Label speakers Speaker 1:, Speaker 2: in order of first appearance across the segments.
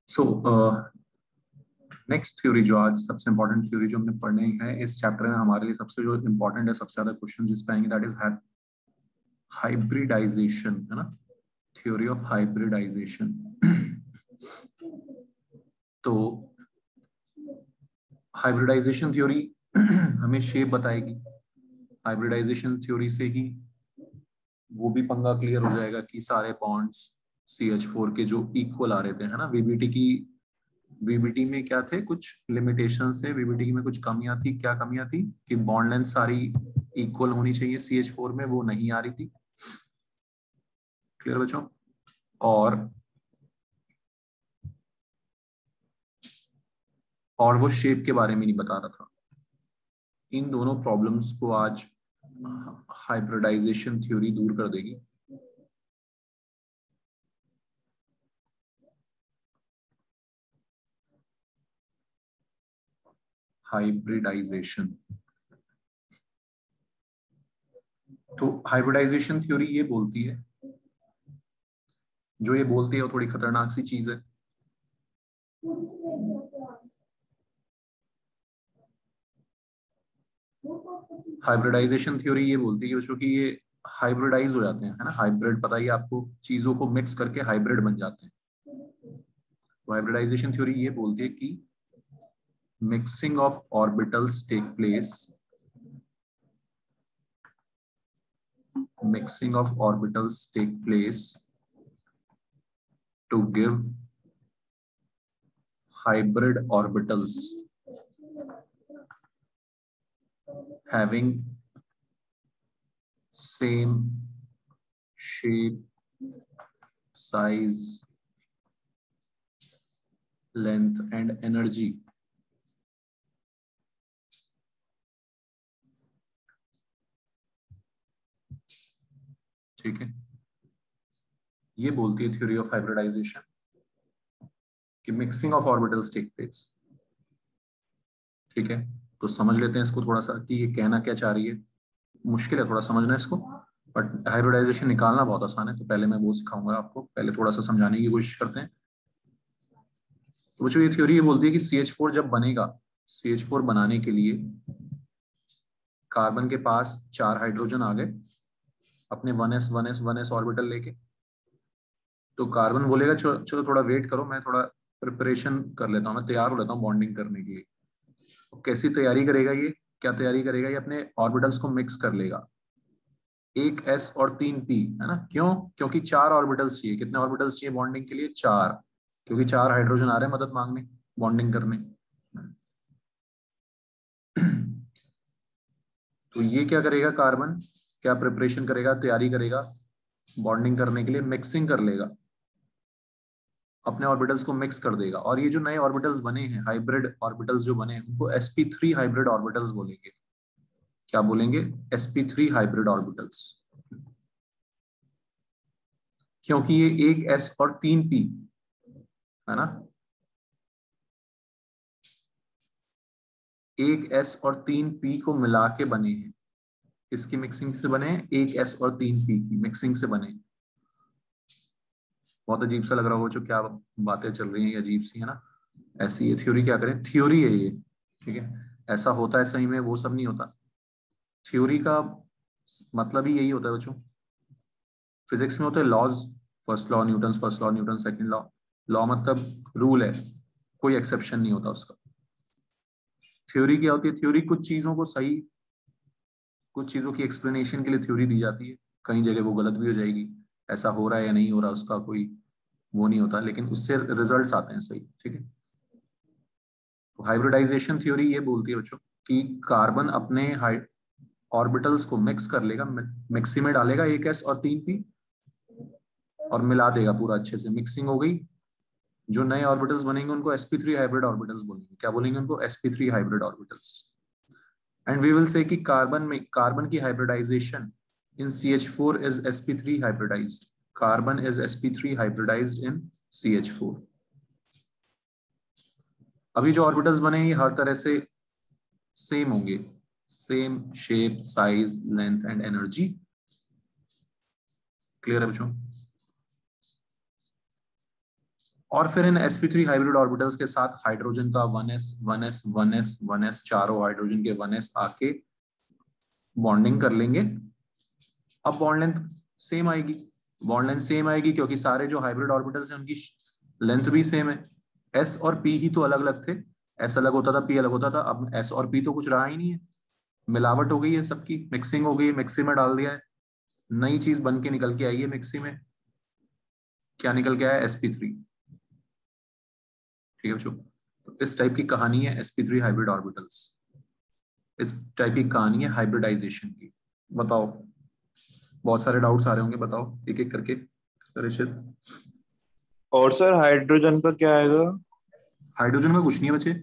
Speaker 1: So next theory जो आज सबसे इंपॉर्टेंट थ्योरी जो हमने पढ़नी है इस चैप्टर में, हमारे लिए सबसे जो इंपॉर्टेंट है, सबसे ज्यादा क्वेश्चन जिस पे आएंगे, दैट इज हाइब्रिडाइजेशन, है ना, थ्योरी ऑफ हाइब्रिडाइजेशन। तो हाइब्रिडाइजेशन थ्योरी हमें शेप बताएगी। हाइब्रिडाइजेशन थ्योरी से ही वो भी पंगा क्लियर हो जाएगा कि सारे बॉन्ड्स CH4 के जो इक्वल आ रहे थे, है ना, वीबीटी में क्या थे, कुछ लिमिटेशंस थे, वीबीटी में कुछ कमियां थी। क्या कमियां थी कि बॉन्ड लेंथ सारी इक्वल होनी चाहिए CH4 में, वो नहीं आ रही थी। क्लियर बच्चों? और वो शेप के बारे में नहीं बता रहा था। इन दोनों प्रॉब्लम्स को आज हाइब्रिडाइजेशन थ्योरी दूर कर देगी। हाइब्रिडाइजेशन, तो हाइब्रिडाइजेशन थ्योरी ये बोलती है, जो ये बोलती है वो थोड़ी खतरनाक सी चीज है। हाइब्रिडाइजेशन थ्योरी ये बोलती है कि बच्चों की ये हाइब्रिडाइज हो जाते हैं, है ना, हाइब्रिड पता ही आपको, चीजों को मिक्स करके हाइब्रिड बन जाते हैं। तो हाइब्रिडाइजेशन थ्योरी ये बोलती है कि mixing of orbitals take place, mixing of orbitals take place to give hybrid orbitals having same shape, size, length and energy। ठीक है, ये बोलती है थ्योरी ऑफ हाइब्रिडाइजेशन कि mixing of orbitals take place. ठीक है, तो समझ लेते हैं इसको थोड़ा सा कि ये कहना क्या चाह रही है। मुश्किल है थोड़ा समझना इसको, बट हाइब्रिडाइजेशन निकालना बहुत आसान है। तो पहले मैं वो सिखाऊंगा आपको, पहले थोड़ा सा समझाने की कोशिश करते हैं। तो बच्चों ये थ्योरी ये बोलती है कि CH4 जब बनेगा, CH4 बनाने के लिए कार्बन के पास 4 हाइड्रोजन आ गए अपने 1s ऑर्बिटल लेके। तो कार्बन बोलेगा चलो थोड़ा वेट करो, मैं थोड़ा प्रिपरेशन कर लेता हूँ, मैं तैयार हो लेता हूँ बॉन्डिंग करने के लिए। तो कैसी तैयारी करेगा ये, क्या तैयारी करेगा ये, अपने ऑर्बिटल्स को मिक्स कर लेगा, 1s और 3p, है ना। क्यों? क्योंकि 4 ऑर्बिटल्स चाहिए। कितने ऑर्बिटल्स चाहिए बॉन्डिंग के लिए? 4, क्योंकि 4 हाइड्रोजन आ रहे हैं मदद मांगने, बॉन्डिंग करने। तो ये क्या करेगा, कार्बन क्या प्रिपरेशन करेगा, तैयारी करेगा बॉन्डिंग करने के लिए, मिक्सिंग कर लेगा, अपने ऑर्बिटल्स को मिक्स कर देगा। और ये जो नए ऑर्बिटल्स बने हैं, हाइब्रिड ऑर्बिटल्स जो बने हैं, उनको sp3 हाइब्रिड ऑर्बिटल्स बोलेंगे। क्या बोलेंगे? sp3 hybrid orbitals. क्योंकि ये 1s और 3p, है ना, 1s और 3p को मिला के बने हैं। इसकी मिक्सिंग से बने हैं, 1s और 3p की मिक्सिंग से बने। बहुत अजीब सा लग रहा हो जो क्या बातें चल रही हैं, अजीब सी, है ना। ऐसी ये थ्योरी, क्या करें, थ्योरी है ये। ठीक है, ऐसा होता है सही में, वो सब नहीं होता। थ्योरी का मतलब ही यही होता है बच्चों। फिजिक्स में होते हैं laws, first law Newton first law, Newton second law. Law मतलब रूल है, कोई एक्सेप्शन नहीं होता उसका। थ्योरी क्या होती है? थ्योरी कुछ चीजों को सही, कुछ चीजों की एक्सप्लेनेशन के लिए थ्योरी दी जाती है। कई जगह वो गलत भी हो जाएगी, ऐसा हो रहा है या नहीं हो रहा उसका कोई वो नहीं होता, लेकिन उससे रिजल्ट्स आते हैं सही। ठीक है, तो हाइब्रिडाइजेशन थ्योरी ये बोलती है बच्चों कि कार्बन अपने ऑर्बिटल्स को मिक्स कर लेगा, मिक्सी में डालेगा 1s और 3p और मिला देगा पूरा अच्छे से, मिक्सिंग हो गई। जो नए ऑर्बिटल्स बनेंगे उनको sp3 हाइब्रिड ऑर्बिटल्स बोलेंगे। क्या बोलेंगे उनको? sp3 hybrid orbitals. And we will say कि कार्बन की hybridization in CH4 is sp3 hybridized. Carbon is sp3 hybridized in CH4। अभी जो ऑर्बिटल्स बने ये हर तरह से सेम होंगे, same shape, size, length and energy. Clear है बच्चों? और फिर इन sp3 हाइब्रिड ऑर्बिटल्स के साथ हाइड्रोजन का 1s 1s 1s 1s चारों हाइड्रोजन के 1s आके बॉन्डिंग कर लेंगे। अब बॉन्ड लेंथ सेम आएगी, बॉन्ड लेंथ सेम आएगी क्योंकि सारे जो हाइब्रिड ऑर्बिटल्स हैं उनकी लेंथ भी सेम है। s और p ही तो अलग अलग थे, s अलग होता था, p अलग होता था, अब s और p तो कुछ रहा ही नहीं है, मिलावट हो गई है, सबकी मिक्सिंग हो गई है, मिक्सी में डाल दिया है, नई चीज बन के निकल के आई है मिक्सी में। क्या निकल के आया? sp3। ठीक है बच्चों, तो इस टाइप की कहानी है sp3 हाइब्रिड ऑर्बिटल्स, इस टाइप की कहानी है हाइब्रिडाइजेशन की। बताओ, बहुत सारे डाउट्स आ रहे होंगे, बताओ एक एक करके। ऋषित?
Speaker 2: और सर हाइड्रोजन का क्या आएगा?
Speaker 1: हाइड्रोजन में कुछ नहीं है बच्चे,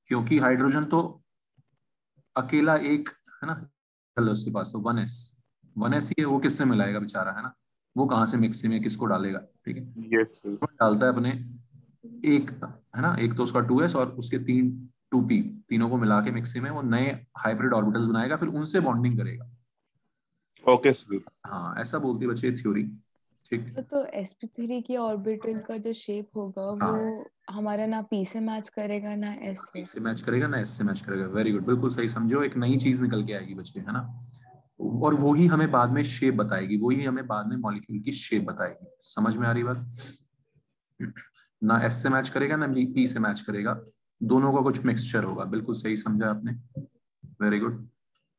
Speaker 1: क्योंकि हाइड्रोजन तो अकेला एक है ना, चलो उसके पास तो 1s ही है, वो किससे मिलाएगा बेचारा, है ना, वो कहाँ से मिक्सी में किसको डालेगा? ठीक है,
Speaker 2: यस सर।
Speaker 1: डालता है अपने एक, है ना, एक तो उसका 2s और उसके 2p, तीनों को मिला के मिक्सी में वो नए हाइब्रिड ऑर्बिटल्स बनाएगा, फिर उनसे बॉन्डिंग करेगा।
Speaker 2: Okay sir.
Speaker 1: हाँ, ऐसा बोलती है बच्चे थ्योरी। ठीक।
Speaker 3: तो sp3 की ऑर्बिटल का जो शेप होगा वो
Speaker 1: हाँ,
Speaker 3: हमारा ना p से मैच करेगा ना s से।
Speaker 1: से मैच करेगा ना s से मैच करेगा, वेरी गुड, बिल्कुल सही समझो, एक नई चीज निकल के आएगी बच्चे, है ना, और वो ही हमें बाद में शेप बताएगी, वो ही हमें बाद में मॉलिक्यूल की शेप बताएगी। समझ में आ रही बात? ना s से मैच करेगा ना p से मैच करेगा, दोनों का कुछ मिक्सचर होगा, बिल्कुल सही समझा आपने, वेरी गुड।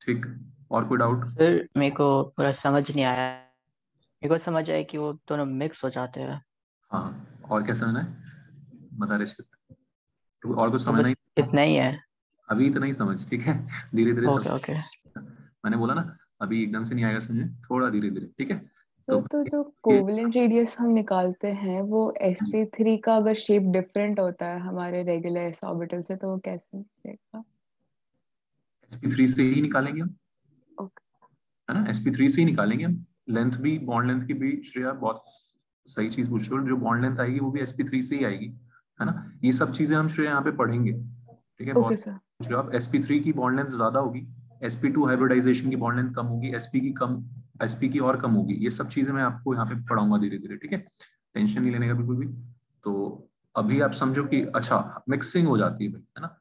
Speaker 1: ठीक, और कोई डाउट?
Speaker 4: सर मेरे को पूरा समझ नहीं आया। मेरे को समझ आया कि वो दोनों मिक्स हो जाते हैं।
Speaker 1: हाँ, और क्या समझना है, बता रशिद? तो और कुछ
Speaker 4: वो
Speaker 1: समझना
Speaker 4: बस
Speaker 1: ही?
Speaker 4: इतना ही है।
Speaker 1: अभी इतना ही समझ, ठीक है, धीरे धीरे सब।
Speaker 4: Okay okay.
Speaker 1: मैंने बोला ना, अभी एकदम से नहीं आएगा समझे, थोड़ा धीरे धीरे, ठीक है।
Speaker 3: तो जो
Speaker 1: ये
Speaker 3: कोवेलेंट रेडियस हम निकालते हैं वो sp3 का अगर शेप डिफरेंट होता है हमारे रेगुलर s ऑर्बिटल से तो वो कैसे दिखेगा?
Speaker 1: sp3 से ही निकालेंगे हम,
Speaker 3: ओके।
Speaker 1: है ना, sp3 से ही निकालेंगे हम। लेंथ भी, बॉन्ड लेंथ की भी श्रेया बहुत सही चीज पूछ रहे हो, जो बॉन्ड लेंथ आएगी वो भी sp3 से ही आएगी, है ना, ये सब चीजें हम श्रेया यहाँ पे पढ़ेंगे। ठीक है,
Speaker 3: ओके
Speaker 1: बहुत
Speaker 3: सर।
Speaker 1: पूछ रहे हो आप, sp3 की बॉन्ड लेंथ ज्यादा होगी, sp2 हाइब्रिडाइजेशन की बॉन्ड लेंथ कम होगी, sp की और कम होगी, ये सब चीजें मैं आपको यहाँ पे पढ़ाऊंगा धीरे धीरे, ठीक है, टेंशन नहीं लेने का बिल्कुल भी। तो अभी आप समझो कि अच्छा मिक्सिंग हो जाती है भाई, है ना,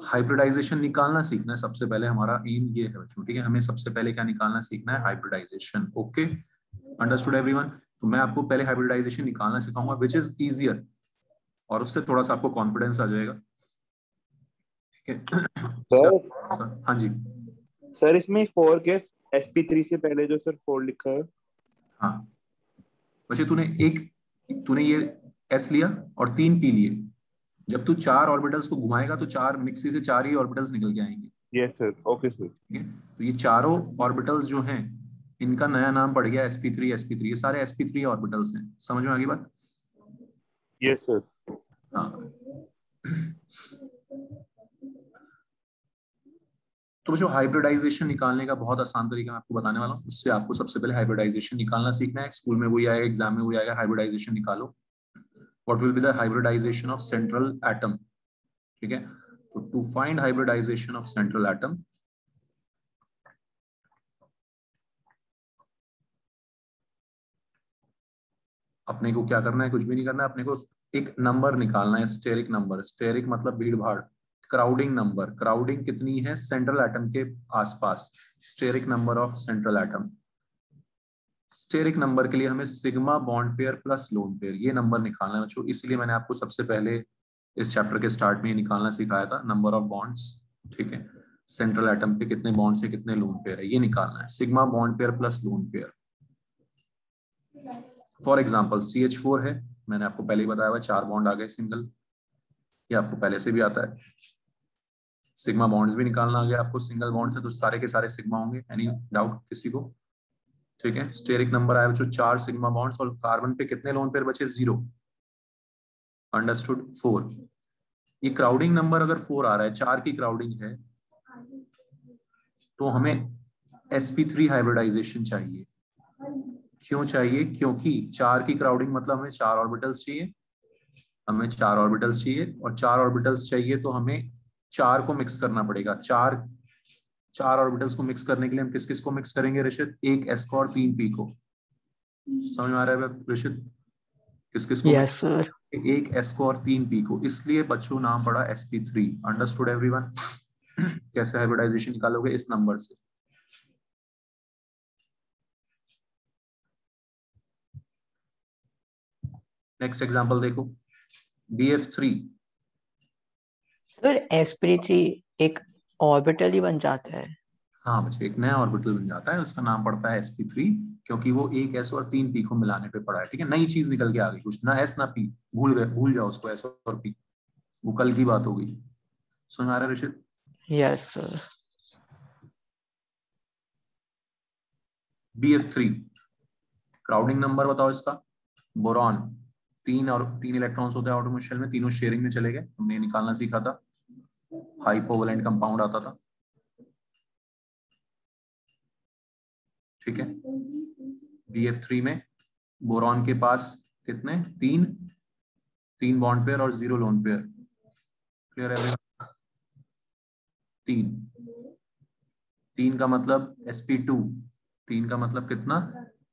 Speaker 1: हाइब्रिडाइजेशन निकालना सीखना है सबसे पहले, हमारा एम ये है बच्चों, ठीक है, हमें सबसे पहले क्या निकालना सीखना है? हाइब्रिडाइजेशन। Okay, understood everyone? तो मैं आपको पहले हाइब्रिडाइजेशन निकालना सिखाऊंगा विच इज इजियर, और उससे थोड़ा सा आपको कॉन्फिडेंस आ जाएगा, ठीक है।
Speaker 2: सर
Speaker 1: हाँ जी।
Speaker 2: सर इसमें 4 के sp3 से पहले जो सर 4 लिखा है।
Speaker 1: हाँ बच्चे, तूने ये एस लिया और 3p लिए, जब तू 4 ऑर्बिटल्स को घुमाएगा तो 4 मिक्सी से 4 ही ऑर्बिटल्स निकल के आएंगे,
Speaker 2: यस सर। Okay sir.
Speaker 1: ठीक है। तो ये चारों ऑर्बिटल्स जो हैं इनका नया नाम पड़ गया sp3, ये सारे sp3 ऑर्बिटल्स हैं, समझ में आ गई बात?
Speaker 2: Yes sir.
Speaker 1: हाँ, तो जो हाइब्रिडाइजेशन निकालने का बहुत आसान तरीका मैं आपको बताने वाला हूँ, उससे आपको सबसे पहले हाइब्रिडाइजेशन निकालना सीखना है। स्कूल में वही आएगा, एग्जाम में वही आएगा, हाइब्रिडाइजेशन निकालो, what will be the hybridization of central atom, ठीक है। तो to find hybridization of central atom, अपने को क्या करना है? कुछ भी नहीं करना है, अपने को एक नंबर निकालना है, स्टेरिक नंबर, स्टेरिक मतलब भीड़ भाड़, क्राउडिंग नंबर, क्राउडिंग कितनी है सेंट्रल एटम के आसपास, steric number of central atom. Steric number के लिए हमें sigma bond pair plus lone pair, ये नंबर निकालना है बच्चों, इसलिए मैंने आपको सबसे पहले इस चैप्टर के स्टार्ट में ये निकालना सिखाया था, नंबर ऑफ बॉन्ड्स, ठीक है, सेंट्रल एटम पे कितने बॉन्ड से कितने लोन पेयर है, ये निकालना है, sigma bond pair plus lone pair. For example CH4 है, मैंने आपको पहले ही बताया हुआ, 4 बॉन्ड आ गए सिंगल, ये आपको पहले से भी आता है। सिग्मा बॉन्ड्स भी निकालना आ गया आपको, सिंगल बॉन्ड से तो सारे के सारे सिग्मा होंगे, एनी डाउट किसी को? ठीक है, स्टेरिक नंबर आया बच्चों 4 सिग्मा बॉन्ड्स, और कार्बन पे कितने लोन पेयर बचे? 0, अंडरस्टूड, 4। ये क्राउडिंग नंबर अगर 4 आ रहा है, 4 की क्राउडिंग है, तो हमें sp3 हाइब्रिडाइजेशन चाहिए। क्यों चाहिए? क्योंकि 4 की क्राउडिंग मतलब हमें 4 ऑर्बिटल्स चाहिए, हमें 4 ऑर्बिटल्स चाहिए, और 4 ऑर्बिटल्स चाहिए तो हमें 4 को मिक्स करना पड़ेगा। 4 ऑर्बिटल्स को मिक्स करने के लिए हम किस किस को मिक्स करेंगे ऋषित? एक s को और 3p को, समझ में आ रहा है ऋषित? किस किस को?
Speaker 4: Yes sir.
Speaker 1: एक एस को और 3 पी को, इसलिए बच्चों नाम पड़ा sp3। Understood everyone? कैसे हाइब्रिडाइजेशन निकालोगे? इस नंबर से। नेक्स्ट एग्जांपल देखो, bf3।
Speaker 4: सर sp3 एक ऑर्बिटल ही बन जाता है।
Speaker 1: हाँ बच्चे, एक नया ऑर्बिटल बन जाता है, उसका नाम पड़ता है sp3, क्योंकि वो एक s और 3 p को मिलाने पे पड़ा है। ठीक है, नई चीज निकल के आ गई कुछ, ना s ना p, भूल गए, भूल जाओ उसको, s और p, वो कल की बात हो गई। समझ आ रहा है Rishit?
Speaker 4: Yes sir.
Speaker 1: bf3 crowding number बताओ इसका। बोरॉन, 3 इलेक्ट्रॉन्स होते हैं आटोम शेल में, तीनों शेयरिंग में चले गए, हमने निकालना सीखा था, हाई कोवेलेंट कंपाउंड आता था। ठीक है, bf3 में बोरॉन के पास कितने? 3 बॉन्ड पेयर और 0 लोन पेयर। क्लियर है? 3 का मतलब sp2, 3 का मतलब कितना?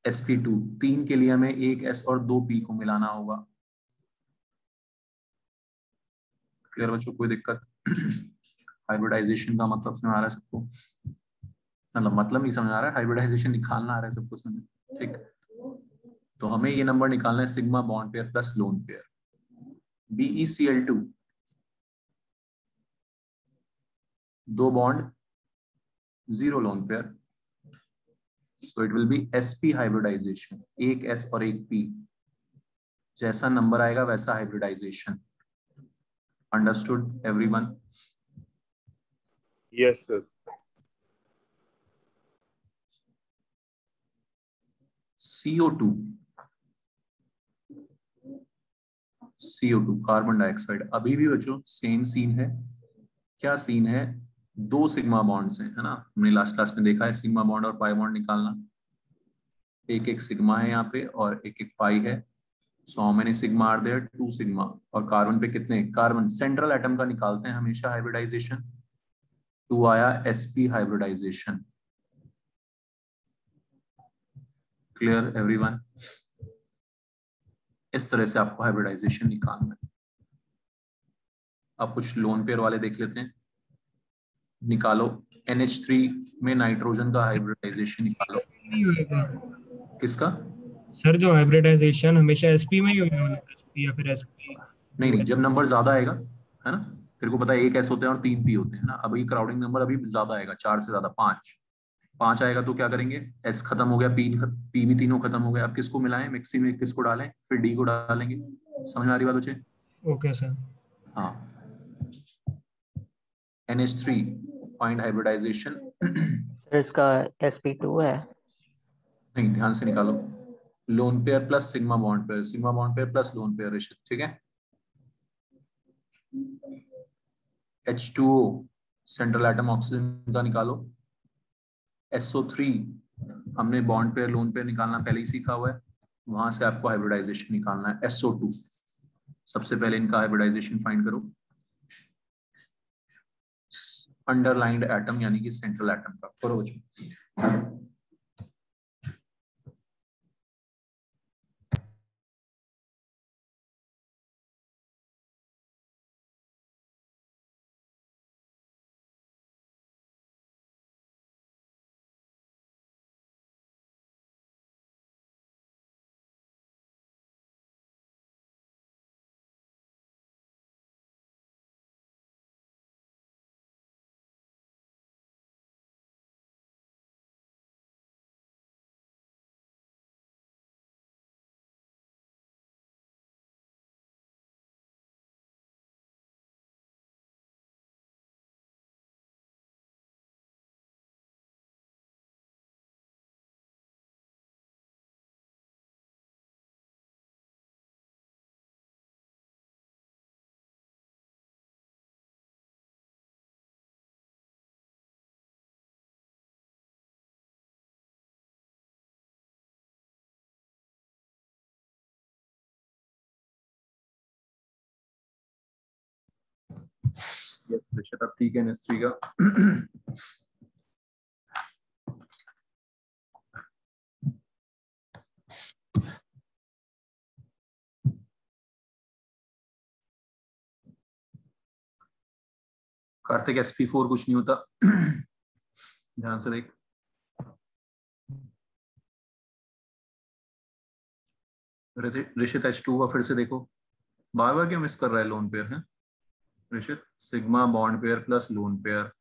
Speaker 1: sp2। 3 के लिए हमें एक s और 2 p को मिलाना होगा। क्लियर बच्चों? कोई दिक्कत? हाइब्रिडाइजेशन का मतलब समझ आ रहा है सबको? मतलब नहीं समझ आ रहा है, हाइब्रिडाइजेशन निकालना आ रहा है सबको समझ? ठीक, तो हमें ये नंबर निकालना है sigma bond pair plus lone pair. BeCl2, 2 bond 0 lone pair, so it will be sp hybridization, एक s और एक p, जैसा नंबर आएगा वैसा hybridization. Understood everyone?
Speaker 2: Yes sir.
Speaker 1: CO2 carbon dioxide, अभी भी बच्चों सेम सीन है। क्या सीन है? 2 सिग्मा बॉन्ड्स हैं, है ना? हमने लास्ट क्लास में देखा है सिग्मा बॉन्ड और पाई बॉन्ड निकालना। एक एक सिग्मा है यहाँ पे और एक एक पाई है। So how many sigma are there? 2 sigma. और कार्बन पे कितने? कार्बन सेंट्रल एटम का निकालते हैं हमेशा हाइब्रिडाइजेशन। 2 आया sp हाइब्रिडाइजेशन। Clear everyone? इस तरह से आपको हाइब्रिडाइजेशन निकालना है। अब कुछ लोन पेयर वाले देख लेते हैं। निकालो, NH3 में नाइट्रोजन का हाइब्रिडाइजेशन निकालो।
Speaker 5: नहीं होएगा
Speaker 1: किसका?
Speaker 5: सर? जो हाइब्रिडाइजेशन हमेशा एसपी में ही होने वाला है, एसपी या फिर एसपी।
Speaker 1: नहीं नहीं, जब नंबर ज्यादा आएगा, है ना? तेरे को पता है एक एस होते हैं और 3 पी होते हैं ना। अभी क्राउडिंग नंबर अभी ज्यादा आएगा, 4 से ज्यादा, 5 आएगा तो क्या करेंगे? एस खत्म हो गया, पी भी तीनों खत्म हो गए, अब किसको मिलाएं? मिक्सी में किसको डालें? फिर डी को डालेंगे। समझ में आ रही बात बच्चे?
Speaker 5: Okay sir.
Speaker 1: हाँ, NH3 फाइंड हाइब्रिडाइजेशन।
Speaker 4: सर इसका sp2 है।
Speaker 1: नहीं, ध्यान से निकालो। Lone pair plus sigma bond pair, sigma bond pair plus lone pair, ठीक है? H2O सेंट्रल एटम ऑक्सीजन का निकालो। SO3 हमने बॉन्ड पेयर लोन पेयर निकालना पहले ही सीखा हुआ है, वहां से आपको हाइब्रिडाइजेशन निकालना है। SO2 सबसे पहले इनका हाइब्रिडाइजेशन फाइंड करो, अंडरलाइंड एटम यानी कि सेंट्रल एटम का करो बच्चों। यस ऋषभ, अब ठीक है NH3 का। कार्तिक sp4 कुछ नहीं होता। ध्यान से देख। ऋषित H2 का फिर से देखो, बार बार क्यों मिस कर रहा है लोन पेयर है Rishit? Sigma bond pair plus lone pair,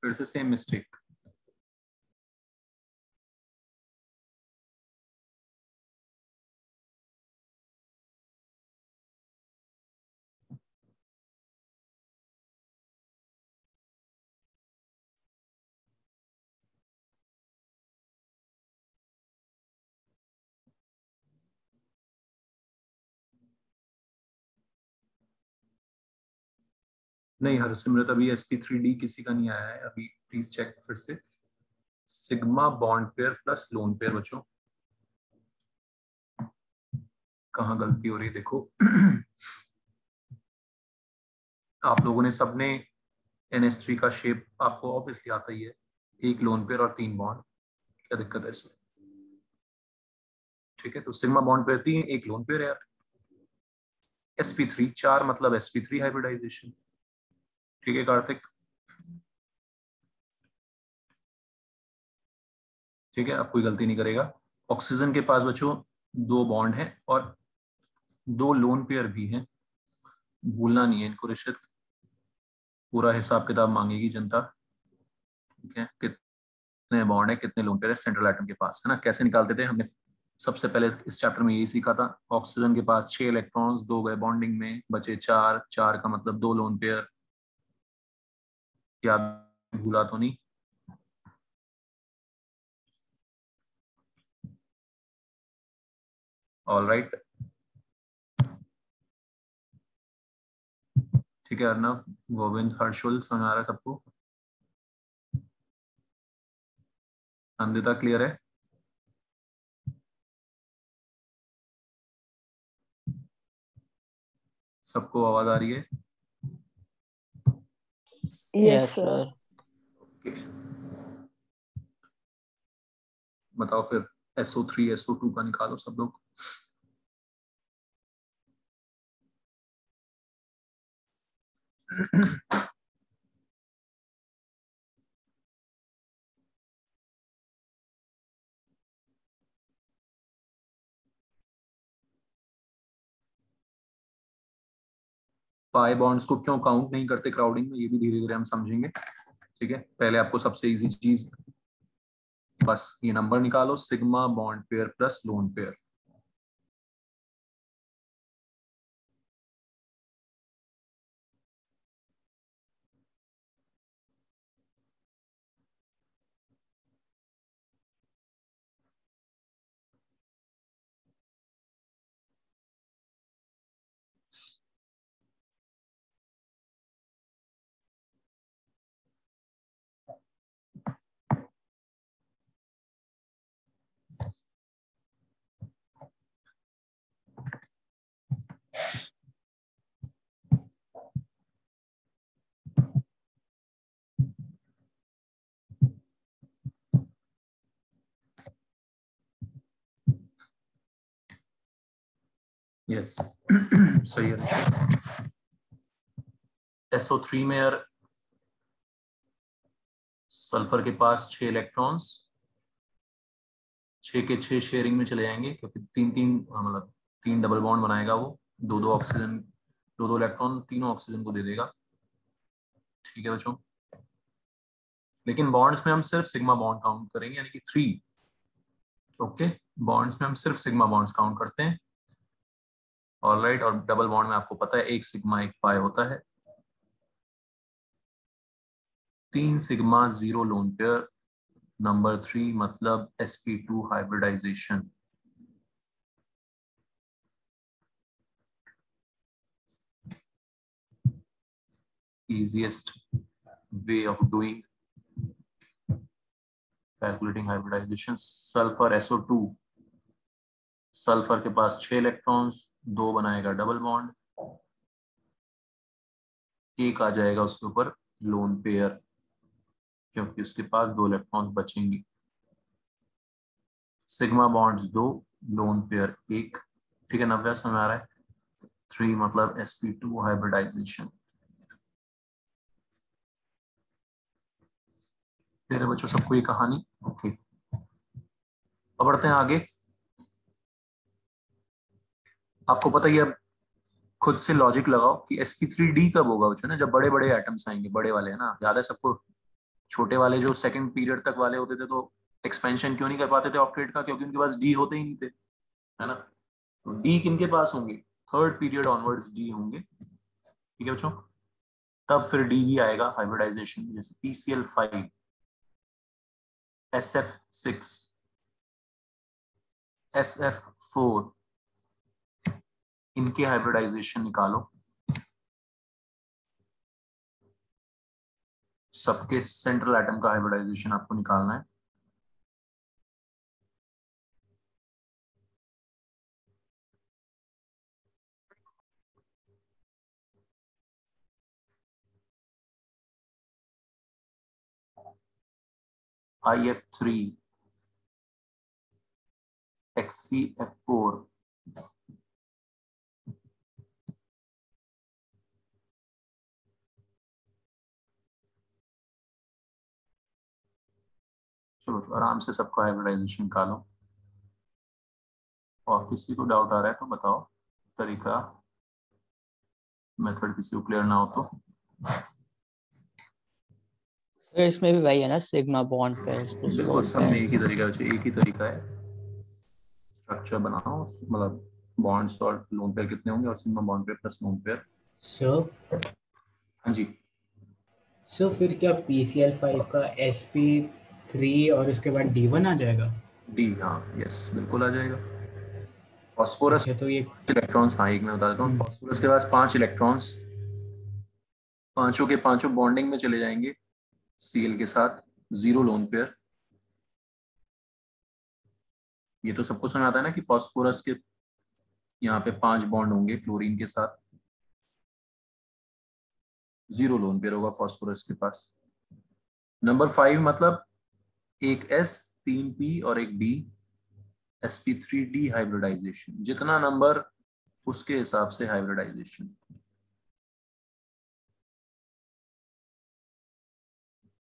Speaker 1: फिर से सेम मिस्टेक। नहीं हरसिमरत, अभी sp3d किसी का नहीं आया है अभी, प्लीज चेक फिर से। Sigma bond pair plus lone pair बच्चों, कहाँ गलती हो रही है देखो। आप लोगों ने सबने NH3 का शेप आपको ऑब्वियसली आता ही है, एक लोन पेयर और 3 बॉन्ड, क्या दिक्कत है इसमें? ठीक है, तो सिग्मा बॉन्ड पेयर 3, एक लोन पेयर है यार। sp3 4 मतलब sp3 हाइब्रिडाइजेशन। ठीक है कार्तिक, ठीक है, अब कोई गलती नहीं करेगा। ऑक्सीजन के पास बच्चों 2 बॉन्ड है और 2 लोन पेयर भी हैं, भूलना नहीं है इनको रिश्त, पूरा हिसाब किताब मांगेगी जनता। ठीक है, कितने बॉन्ड है कितने लोन पेयर है सेंट्रल एटम के पास, है ना? कैसे निकालते थे हमने सबसे पहले इस चैप्टर में यही सीखा था। ऑक्सीजन के पास 6 इलेक्ट्रॉन्स, 2 गए बॉन्डिंग में, बचे 4, 4 का मतलब 2 लोन पेयर। क्या भूला तो नहीं? ऑल राइट, ठीक है अर्नव, गोविंद, हर्षुल, समझ आ रहा है सबको? नंदिता क्लियर है? सबको आवाज आ रही है?
Speaker 3: Yes sir.
Speaker 1: बताओ फिर, SO3 SO2 का निकालो सब लोग। पाई बॉन्ड्स को क्यों काउंट नहीं करते क्राउडिंग में, ये भी धीरे धीरे हम समझेंगे। ठीक है, पहले आपको सबसे इजी चीज बस ये नंबर निकालो, sigma bond pair plus lone pair. Yes सही है। SO3 में यार सल्फर के पास 6 इलेक्ट्रॉन्स, 6 के 6 शेयरिंग में चले जाएंगे क्योंकि 3-3 मतलब 3 डबल बॉन्ड बनाएगा वो, 2-2 ऑक्सीजन, 2-2 इलेक्ट्रॉन तीनों ऑक्सीजन को दे देगा। ठीक है बच्चों, लेकिन बॉन्ड्स में हम सिर्फ सिग्मा बॉन्ड काउंट करेंगे, यानी कि 3। ओके, बॉन्ड्स में हम सिर्फ सिग्मा बॉन्ड्स काउंट करते हैं। ऑलराइट, और डबल बॉन्ड में आपको पता है एक सिग्मा एक पाई होता है। 3 सिग्मा 0 लोन पेयर, नंबर 3 मतलब sp2 hybridization. easiest way of doing calculating hybridization। Sulphur SO2, sulphur के पास 6 इलेक्ट्रॉन्स, 2 बनाएगा डबल बॉन्ड, एक आ जाएगा उसके ऊपर लोन पेयर क्योंकि उसके पास 2 इलेक्ट्रॉन्स बचेंगे। Sigma bonds 2, lone pair 1। ठीक है, 90 समझ आ रहा है। 3 मतलब sp2 हाइब्रिडाइजेशन। तेरे बच्चों सबको ये कहानी ओके। अब बढ़ते हैं आगे। आपको पता ही है, अब खुद से लॉजिक लगाओ कि sp3d कब होगा बच्चों ना, जब बड़े बड़े एटम्स आएंगे, बड़े वाले है ना, याद है सबको। छोटे वाले जो सेकंड पीरियड तक वाले होते थे तो एक्सपेंशन क्यों नहीं कर पाते थे ऑक्टेट का, क्योंकि उनके पास डी होते ही नहीं थे, है ना। तो डी किनके पास होंगे, थर्ड पीरियड ऑनवर्ड्स डी होंगे। ठीक है बच्चों, तब फिर डी भी आएगा हाइब्रिडाइजेशन, जैसे PCl5, SF6, SF4, इनके हाइब्रिडाइजेशन निकालो। सबके सेंट्रल एटम का हाइब्रिडाइजेशन आपको निकालना है। IF3, XCF4, चलो तो आराम से सबका हाइब्रिडाइजेशन निकालो। और किसी को डाउट आ रहा है तो बताओ तरीका, मेथड किसी को क्लियर ना हो तो।
Speaker 4: सर इसमें भी वही है ना, सिग्मा बॉन्ड पेयर्स प्लस
Speaker 1: बिल्कुल,
Speaker 4: लोन
Speaker 1: सब में एक ही
Speaker 4: पेयर्स।
Speaker 1: तरीका है, एक ही तरीका है। स्ट्रक्चर बनाओ, मतलब बॉन्ड्स और लोन पेयर कितने होंगे, और sigma bond pair plus lone pair.
Speaker 5: Sir
Speaker 1: हाँ जी।
Speaker 5: सर फिर क्या PCl5 का sp3 और उसके बाद D1 आ जाएगा?
Speaker 1: डी, हाँ यस बिल्कुल आ जाएगा। फास्फोरस
Speaker 5: अच्छा तो ये
Speaker 1: इलेक्ट्रॉन्स, हाँ एक मैं बता देता हूँ। फास्फोरस के पास 5 इलेक्ट्रॉन्स, पांचों के पांचों बॉन्डिंग में चले जाएंगे Cl के साथ, 0 लोन पेयर। ये तो सबको समझ आता है ना कि फास्फोरस के यहाँ पे 5 बॉन्ड होंगे क्लोरीन के साथ, 0 लोन पेयर होगा फास्फोरस के पास। नंबर 5 मतलब एक S, 3 P और एक D, sp3d हाइब्रिडाइजेशन। जितना नंबर उसके हिसाब से हाइब्रिडाइजेशन।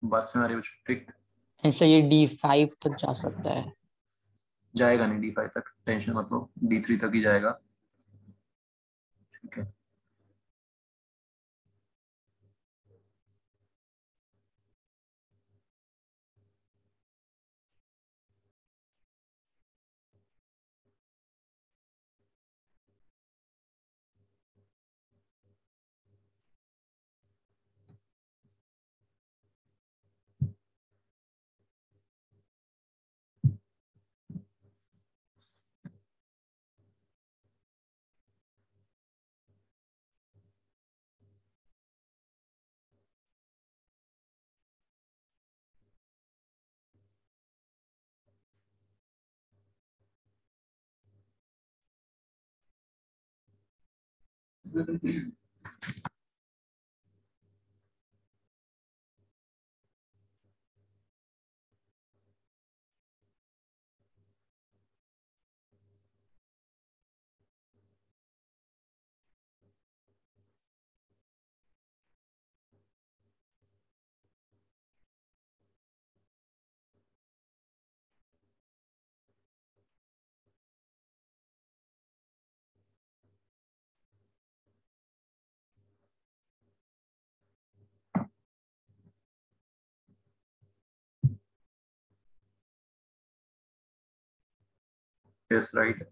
Speaker 1: बात से हमारे बच्चों ठीक।
Speaker 4: इससे ये D5 तक जा सकता है।
Speaker 1: जाएगा नहीं D5 तक, टेंशन मत लो, D3 तक ही जाएगा। ठीक है। Yes right.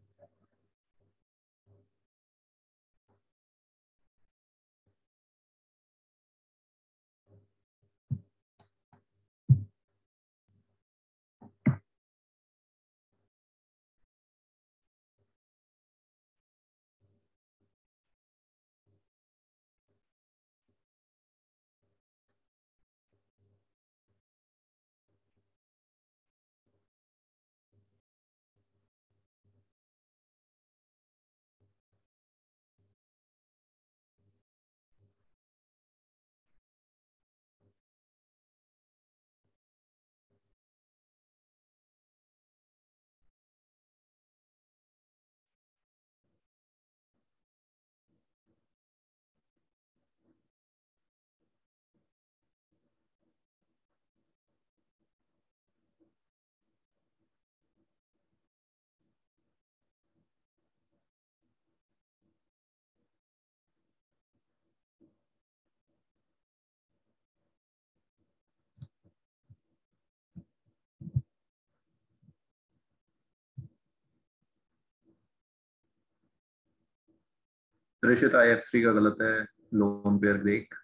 Speaker 1: ऋषित IF3 का गलत है, लोन पेयर ब्रेक।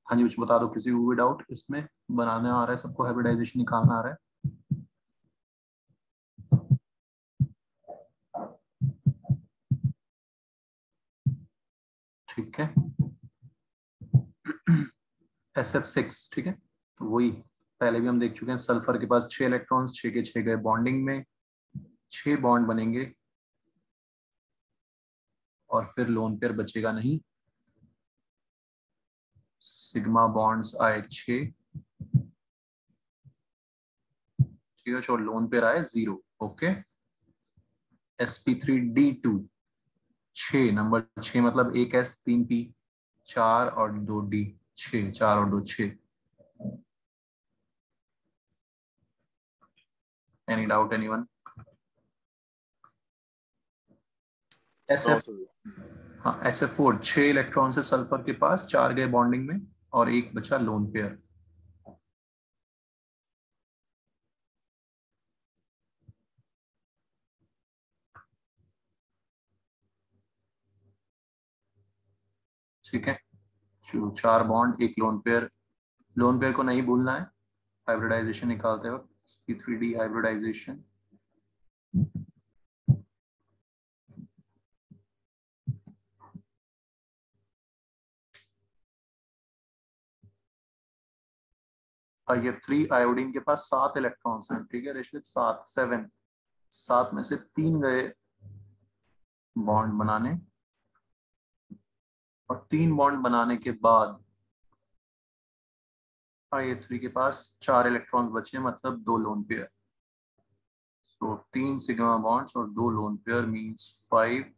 Speaker 1: हाँ जी, कुछ बता दो किसी को भी डाउट इसमें, बनाने आ रहा है सबको, हाइब्रिडाइजेशन निकालना आ रहा है। ठीक है। SF6, ठीक है, तो वही पहले भी हम देख चुके हैं, सल्फर के पास 6 इलेक्ट्रॉन्स, 6 के 6 गए बॉन्डिंग में, 6 बॉन्ड बनेंगे और फिर लोन पेयर बचेगा नहीं, सिग्मा बॉन्ड्स आए 6, ठीक है, और लोन पेयर आए 0। ओके, sp3d2 6, नंबर 6 मतलब 1 S 3 P 4 और 2 D 6, 4 और 2 6। Any doubt anyone?
Speaker 2: No
Speaker 1: SF,
Speaker 2: sir.
Speaker 1: हाँ SF4 6 इलेक्ट्रॉन से सल्फर के पास, 4 गए बॉन्डिंग में और 1 बचा लोन पेयर। ठीक है, 4 bond 1 lone pair, lone pair को नहीं भूलना है हाइब्रिडाइजेशन निकालते वक्त, sp3d हाइब्रिडाइजेशन। IF3 आयोडीन के पास 7 इलेक्ट्रॉन्स हैं, ठीक है रिश्वित, 7 7, 7 में से 3 गए बॉन्ड बनाने और 3 बॉन्ड बनाने के बाद IF3 के पास 4 इलेक्ट्रॉन्स बचे, मतलब 2 लोन पेयर। तो 3 सिग्मा बॉन्ड्स और 2 lone pair means 5,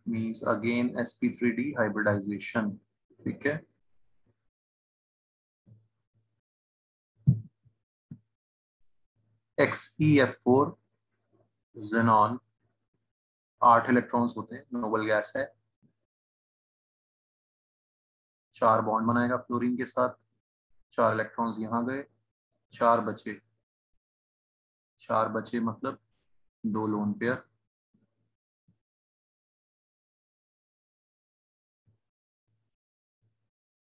Speaker 1: means again sp3d hybridization. ठीक है, XeF4 जेनॉन 8 इलेक्ट्रॉन्स होते हैं, नोबल गैस है, 4 बॉन्ड बनाएगा फ्लोरीन के साथ, 4 इलेक्ट्रॉन्स यहाँ गए, 4 बचे, 4 बचे मतलब 2 लोन पेयर।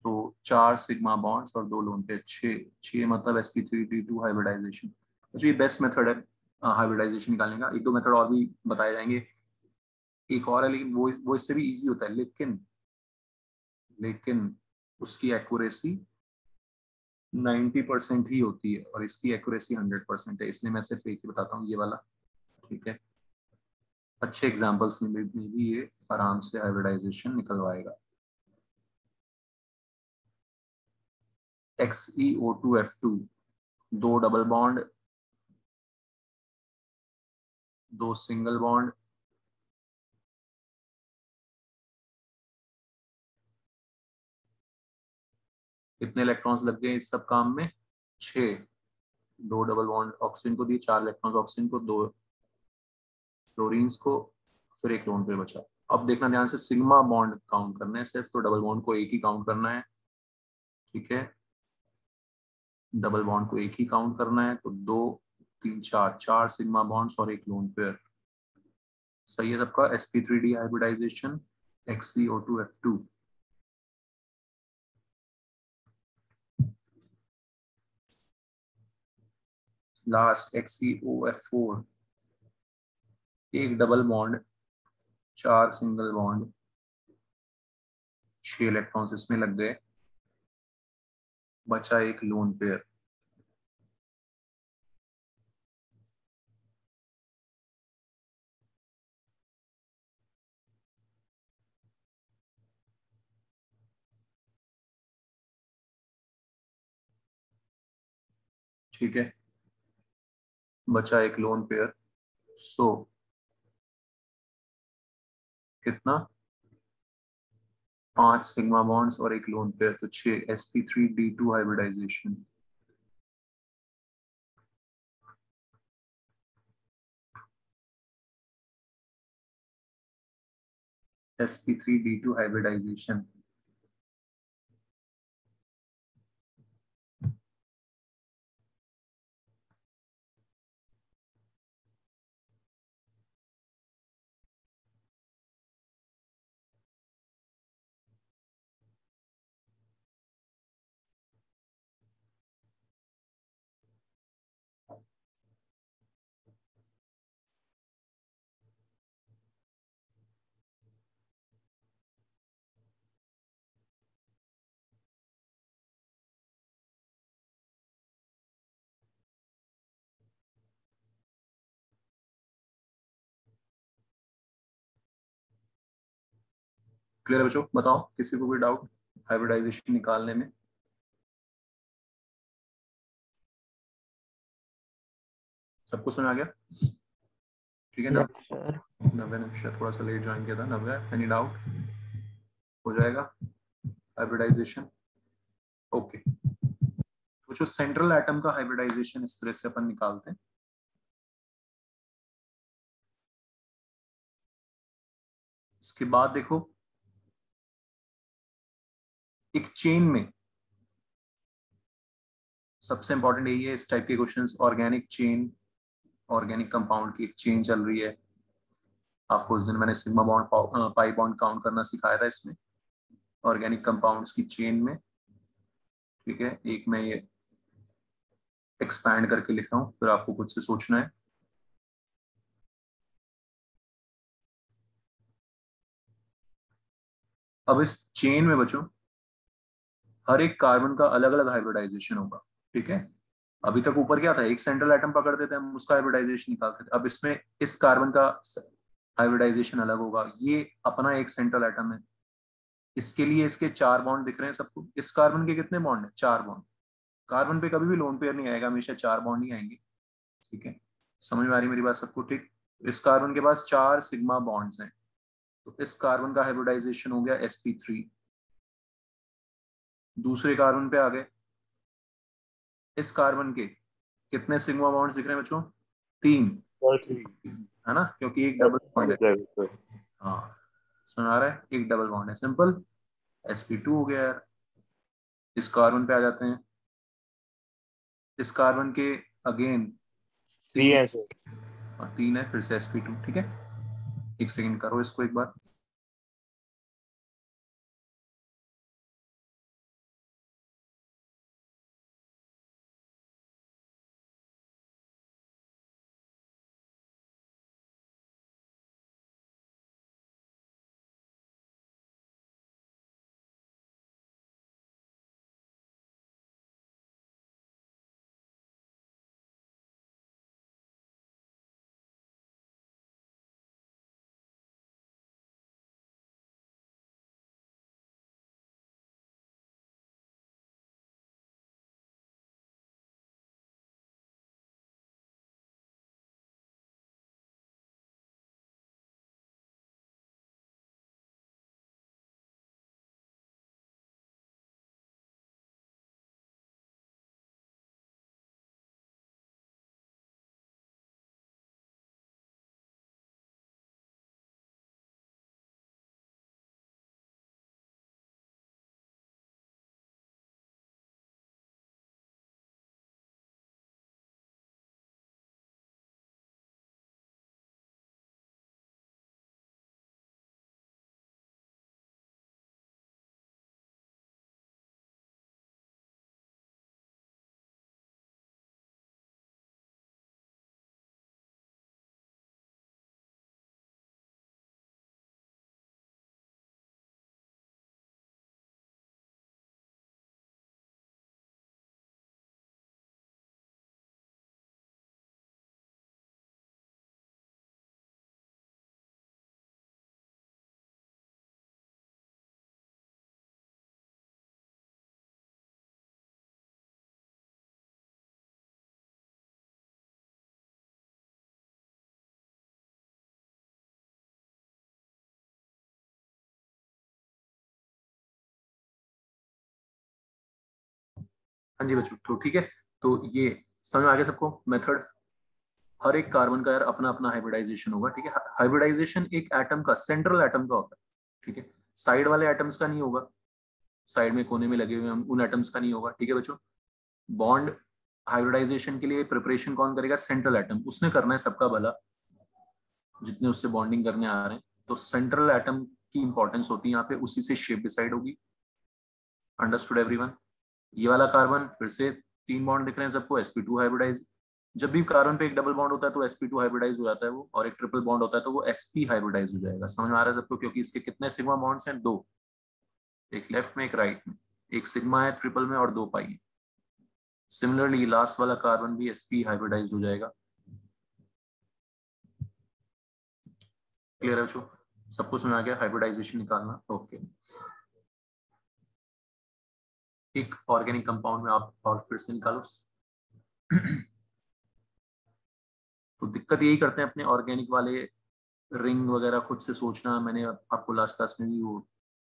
Speaker 1: तो 4 सिग्मा बॉन्ड्स और 2 लोन पेयर, 6 6 मतलब sp3d2 हाइब्रिडाइजेशन। तो ये बेस्ट मेथड है हाइब्रिडाइजेशन निकालने का। एक दो मेथड और भी बताए जाएंगे, एक और है लेकिन वो इससे भी इजी होता है, लेकिन उसकी एक्यूरेसी 90% ही होती है और इसकी एक्यूरेसी 100% है, इसलिए मैं सिर्फ एक ही बताता हूँ, ये वाला। ठीक है, अच्छे एग्जाम्पल्स में भी ये आराम से हाइब्रिडाइजेशन निकलवाएगा। XeO2F2 2 double bond, 2 single bond, कितने इलेक्ट्रॉन्स लग गए इस सब काम में? 6। 2 डबल बॉन्ड ऑक्सीजन को दिए, 4 इलेक्ट्रॉन्स ऑक्सीजन को, 2 फ्लोरीन्स को, फिर एक लोन पेयर बचा। अब देखना ध्यान से, सिग्मा बॉन्ड काउंट करना है सिर्फ, तो डबल बॉन्ड को एक ही काउंट करना है, ठीक है। डबल बॉन्ड को एक ही काउंट करना है, तो 2 3 4, 4 सिग्मा बॉन्ड्स और एक लोन पेयर। सही है सबका। sp3d hybridisation, XCO2F2। Last XCOF4, एक double bond, 4 single bond, 6 electrons इसमें लग गए, बचा एक लोन पेयर। ठीक है, बचा एक लोन पेयर। सो कितना? 5 सिग्मा बॉन्ड्स और एक लोन पेयर, तो 6 sp3d2 hybridisation. sp3d2 hybridisation. Clear है बच्चों? बताओ किसी को कोई डाउट हाइब्रिडाइजेशन निकालने में? सबको समझ आ गया? ठीक है ना?
Speaker 4: Yes sir.
Speaker 1: नव्या ने शायद थोड़ा सा लेट ज्वाइन किया था। नव्या, एनी डाउट? हो जाएगा हाइब्रिडाइजेशन? ओके। तो जो सेंट्रल एटम का हाइब्रिडाइजेशन इस तरह से अपन निकालते हैं। इसके बाद देखो, एक चेन में सबसे इंपॉर्टेंट यही है इस टाइप के questions, organic chain, organic compound की एक चेन चल रही है। आपको उस दिन मैंने sigma bond pi bond count करना सिखाया था इसमें, ऑर्गेनिक कंपाउंड्स की चेन में। ठीक है, एक मैं ये एक्सपैंड करके लिख रहा हूँ, फिर आपको खुद से सोचना है। अब इस चेन में बच्चों हर एक कार्बन का अलग अलग हाइब्रिडाइजेशन होगा। ठीक है, अभी तक ऊपर क्या था, एक सेंट्रल एटम पकड़ते थे हम, उसका हाइब्रिडाइजेशन निकालते थे। अब इसमें इस कार्बन का हाइब्रिडाइजेशन अलग होगा। ये अपना एक सेंट्रल एटम है, इसके लिए इसके 4 बॉन्ड दिख रहे हैं सबको। इस कार्बन के कितने बॉन्ड है? 4 बॉन्ड। कार्बन पे कभी भी लोन पेयर नहीं आएगा, हमेशा 4 बॉन्ड ही आएंगे। ठीक है, समझ में आ रही मेरी बात सबको? ठीक, इस कार्बन के पास 4 सिग्मा बॉन्ड्स हैं, तो इस कार्बन का हाइब्रिडाइजेशन हो गया sp3। दूसरे कार्बन पे आ गए, इस कार्बन के कितने सिग्मा बॉन्ड्स दिख रहे हैं बच्चों? 3,
Speaker 2: और ठीक
Speaker 1: है ना, क्योंकि एक
Speaker 2: है,
Speaker 1: डबल बॉन्ड है।
Speaker 2: जाएगा सर।
Speaker 1: हाँ, सुना रहा है, एक डबल बॉन्ड है, सिंपल। sp2 हो गया यार। इस कार्बन पे आ जाते हैं, इस कार्बन के अगेन
Speaker 2: 3
Speaker 1: 3,
Speaker 2: है सर।
Speaker 1: और 3 है, फिर से sp2। ठीक है, एक सेकंड करो इसको एक बार। हाँ जी बच्चों, तो ठीक है, तो ये समझ में आ गया सबको मेथड। हर एक कार्बन का यार अपना अपना हाइब्रिडाइजेशन होगा, ठीक है। हाइब्रिडाइजेशन एक एटम का, सेंट्रल एटम का होता है, ठीक है। साइड वाले एटम्स का नहीं होगा, साइड में कोने में लगे हुए उन एटम्स का नहीं होगा, ठीक है बच्चों। बॉन्ड हाइब्रिडाइजेशन के लिए प्रिपरेशन कौन करेगा? सेंट्रल एटम, उसने करना है सबका भला, जितने उससे बॉन्डिंग करने आ रहे हैं। तो सेंट्रल एटम की इंपॉर्टेंस होती है यहाँ पे, उसी से शेप डिसाइड होगी। Understood everyone? ये वाला कार्बन फिर से 3 बॉन्ड दिख रहे हैं सबको, sp2 हाइब्रिडाइज। जब भी कार्बन पे एक डबल बॉन्ड होता है तो sp2 हाइब्रिडाइज हो जाता है वो, और एक ट्रिपल बॉन्ड होता है तो वो sp हाइब्रिडाइज हो जाएगा। समझ में आ रहा है सबको? क्योंकि इसके कितने सिग्मा बॉन्ड्स हैं? 2, एक लेफ्ट में एक राइट में, एक सिग्मा है ट्रिपल में और 2 पाई है। सिमिलरली लास्ट वाला कार्बन भी sp हाइब्रिडाइज हो जाएगा। क्लियर है बच्चों? सबको समझ आ गया हाइब्रिडाइजेशन निकालना? ओके। एक ऑर्गेनिक कंपाउंड में आप और फिर से निकालो। तो दिक्कत यही करते हैं अपने ऑर्गेनिक वाले, रिंग वगैरह खुद से सोचना। मैंने आपको लास्ट क्लास में भी वो,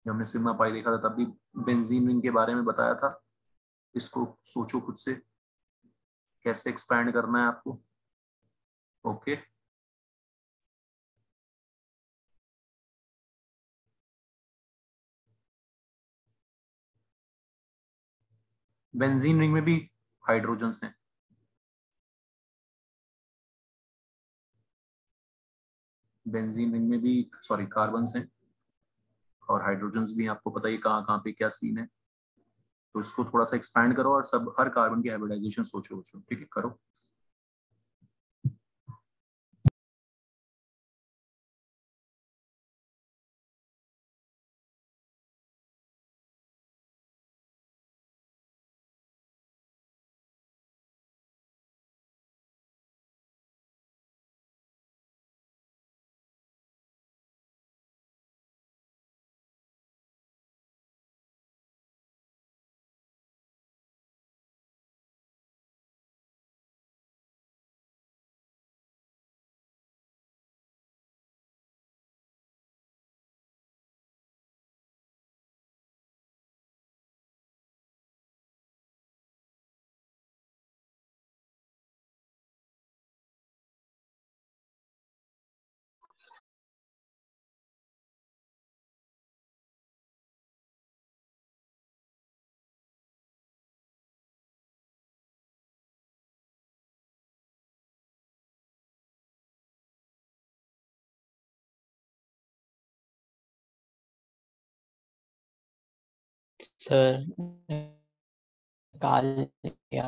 Speaker 1: जब हमने सिग्मा पाई देखा था तब भी बेंजीन रिंग के बारे में बताया था। इसको सोचो खुद से कैसे एक्सपैंड करना है आपको। ओके, बेंजीन रिंग में भी हाइड्रोजन्स हैं। बेंजीन रिंग में भी, सॉरी, कार्बन्स हैं और हाइड्रोजन्स भी हैं। आपको पता ही कहाँ कहाँ पे क्या सीन है। तो इसको थोड़ा सा एक्सपैंड करो और सब हर कार्बन की हाइब्रिडाइजेशन सोचो, ठीक है? करो।
Speaker 4: सर निकाल लिया।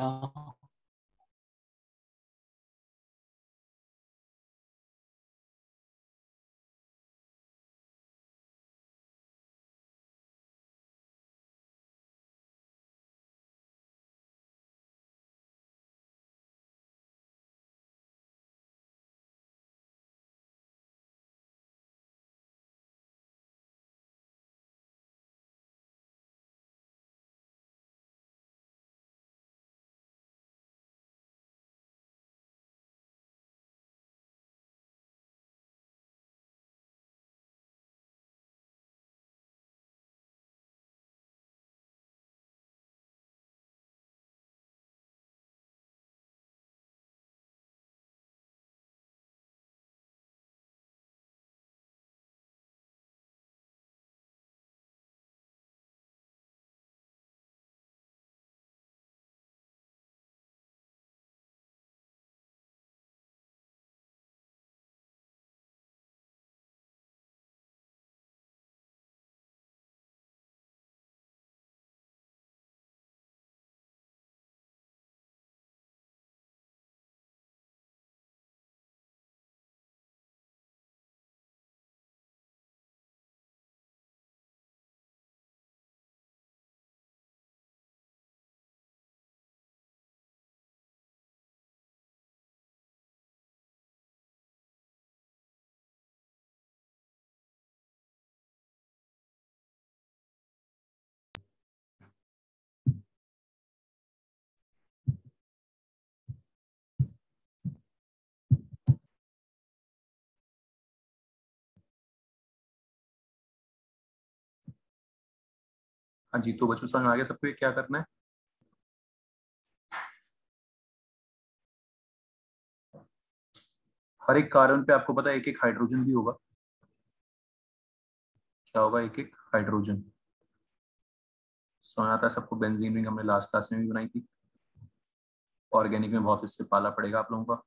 Speaker 1: हाँ जी, तो बच्चों समझ आ गया सबको ये क्या करना है? हर एक कार्बन पे आपको पता है एक एक हाइड्रोजन भी होगा। क्या होगा? एक एक हाइड्रोजन। समझ आता है सबको? बेंजीन रिंग हमने लास्ट क्लास में भी बनाई थी। ऑर्गेनिक में बहुत इससे पाला पड़ेगा आप लोगों का।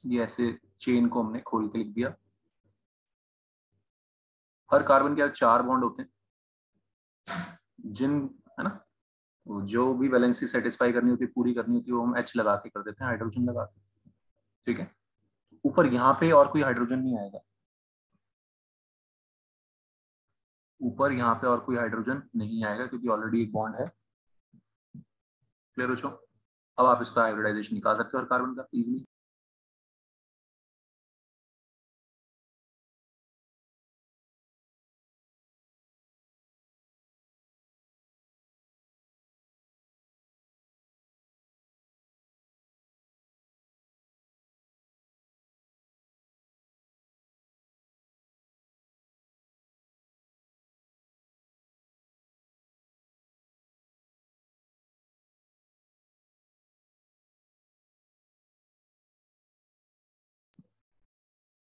Speaker 1: ये ऐसे चेन को हमने खोल के लिख दिया। हर कार्बन के 4 बॉन्ड होते हैं, जिन, है ना, जो भी वैलेंसी सेटिस्फाई करनी होती है, पूरी करनी होती है, वो हम H लगा के कर देते हैं, हाइड्रोजन लगा के। ठीक है, ऊपर यहाँ पे और कोई हाइड्रोजन नहीं आएगा, ऊपर यहाँ पे और कोई हाइड्रोजन नहीं आएगा क्योंकि ऑलरेडी एक बॉन्ड है। क्लियर बच्चों? अब आप इसका हाइब्रिडाइजेशन निकाल सकते हो हर कार्बन का इजीली।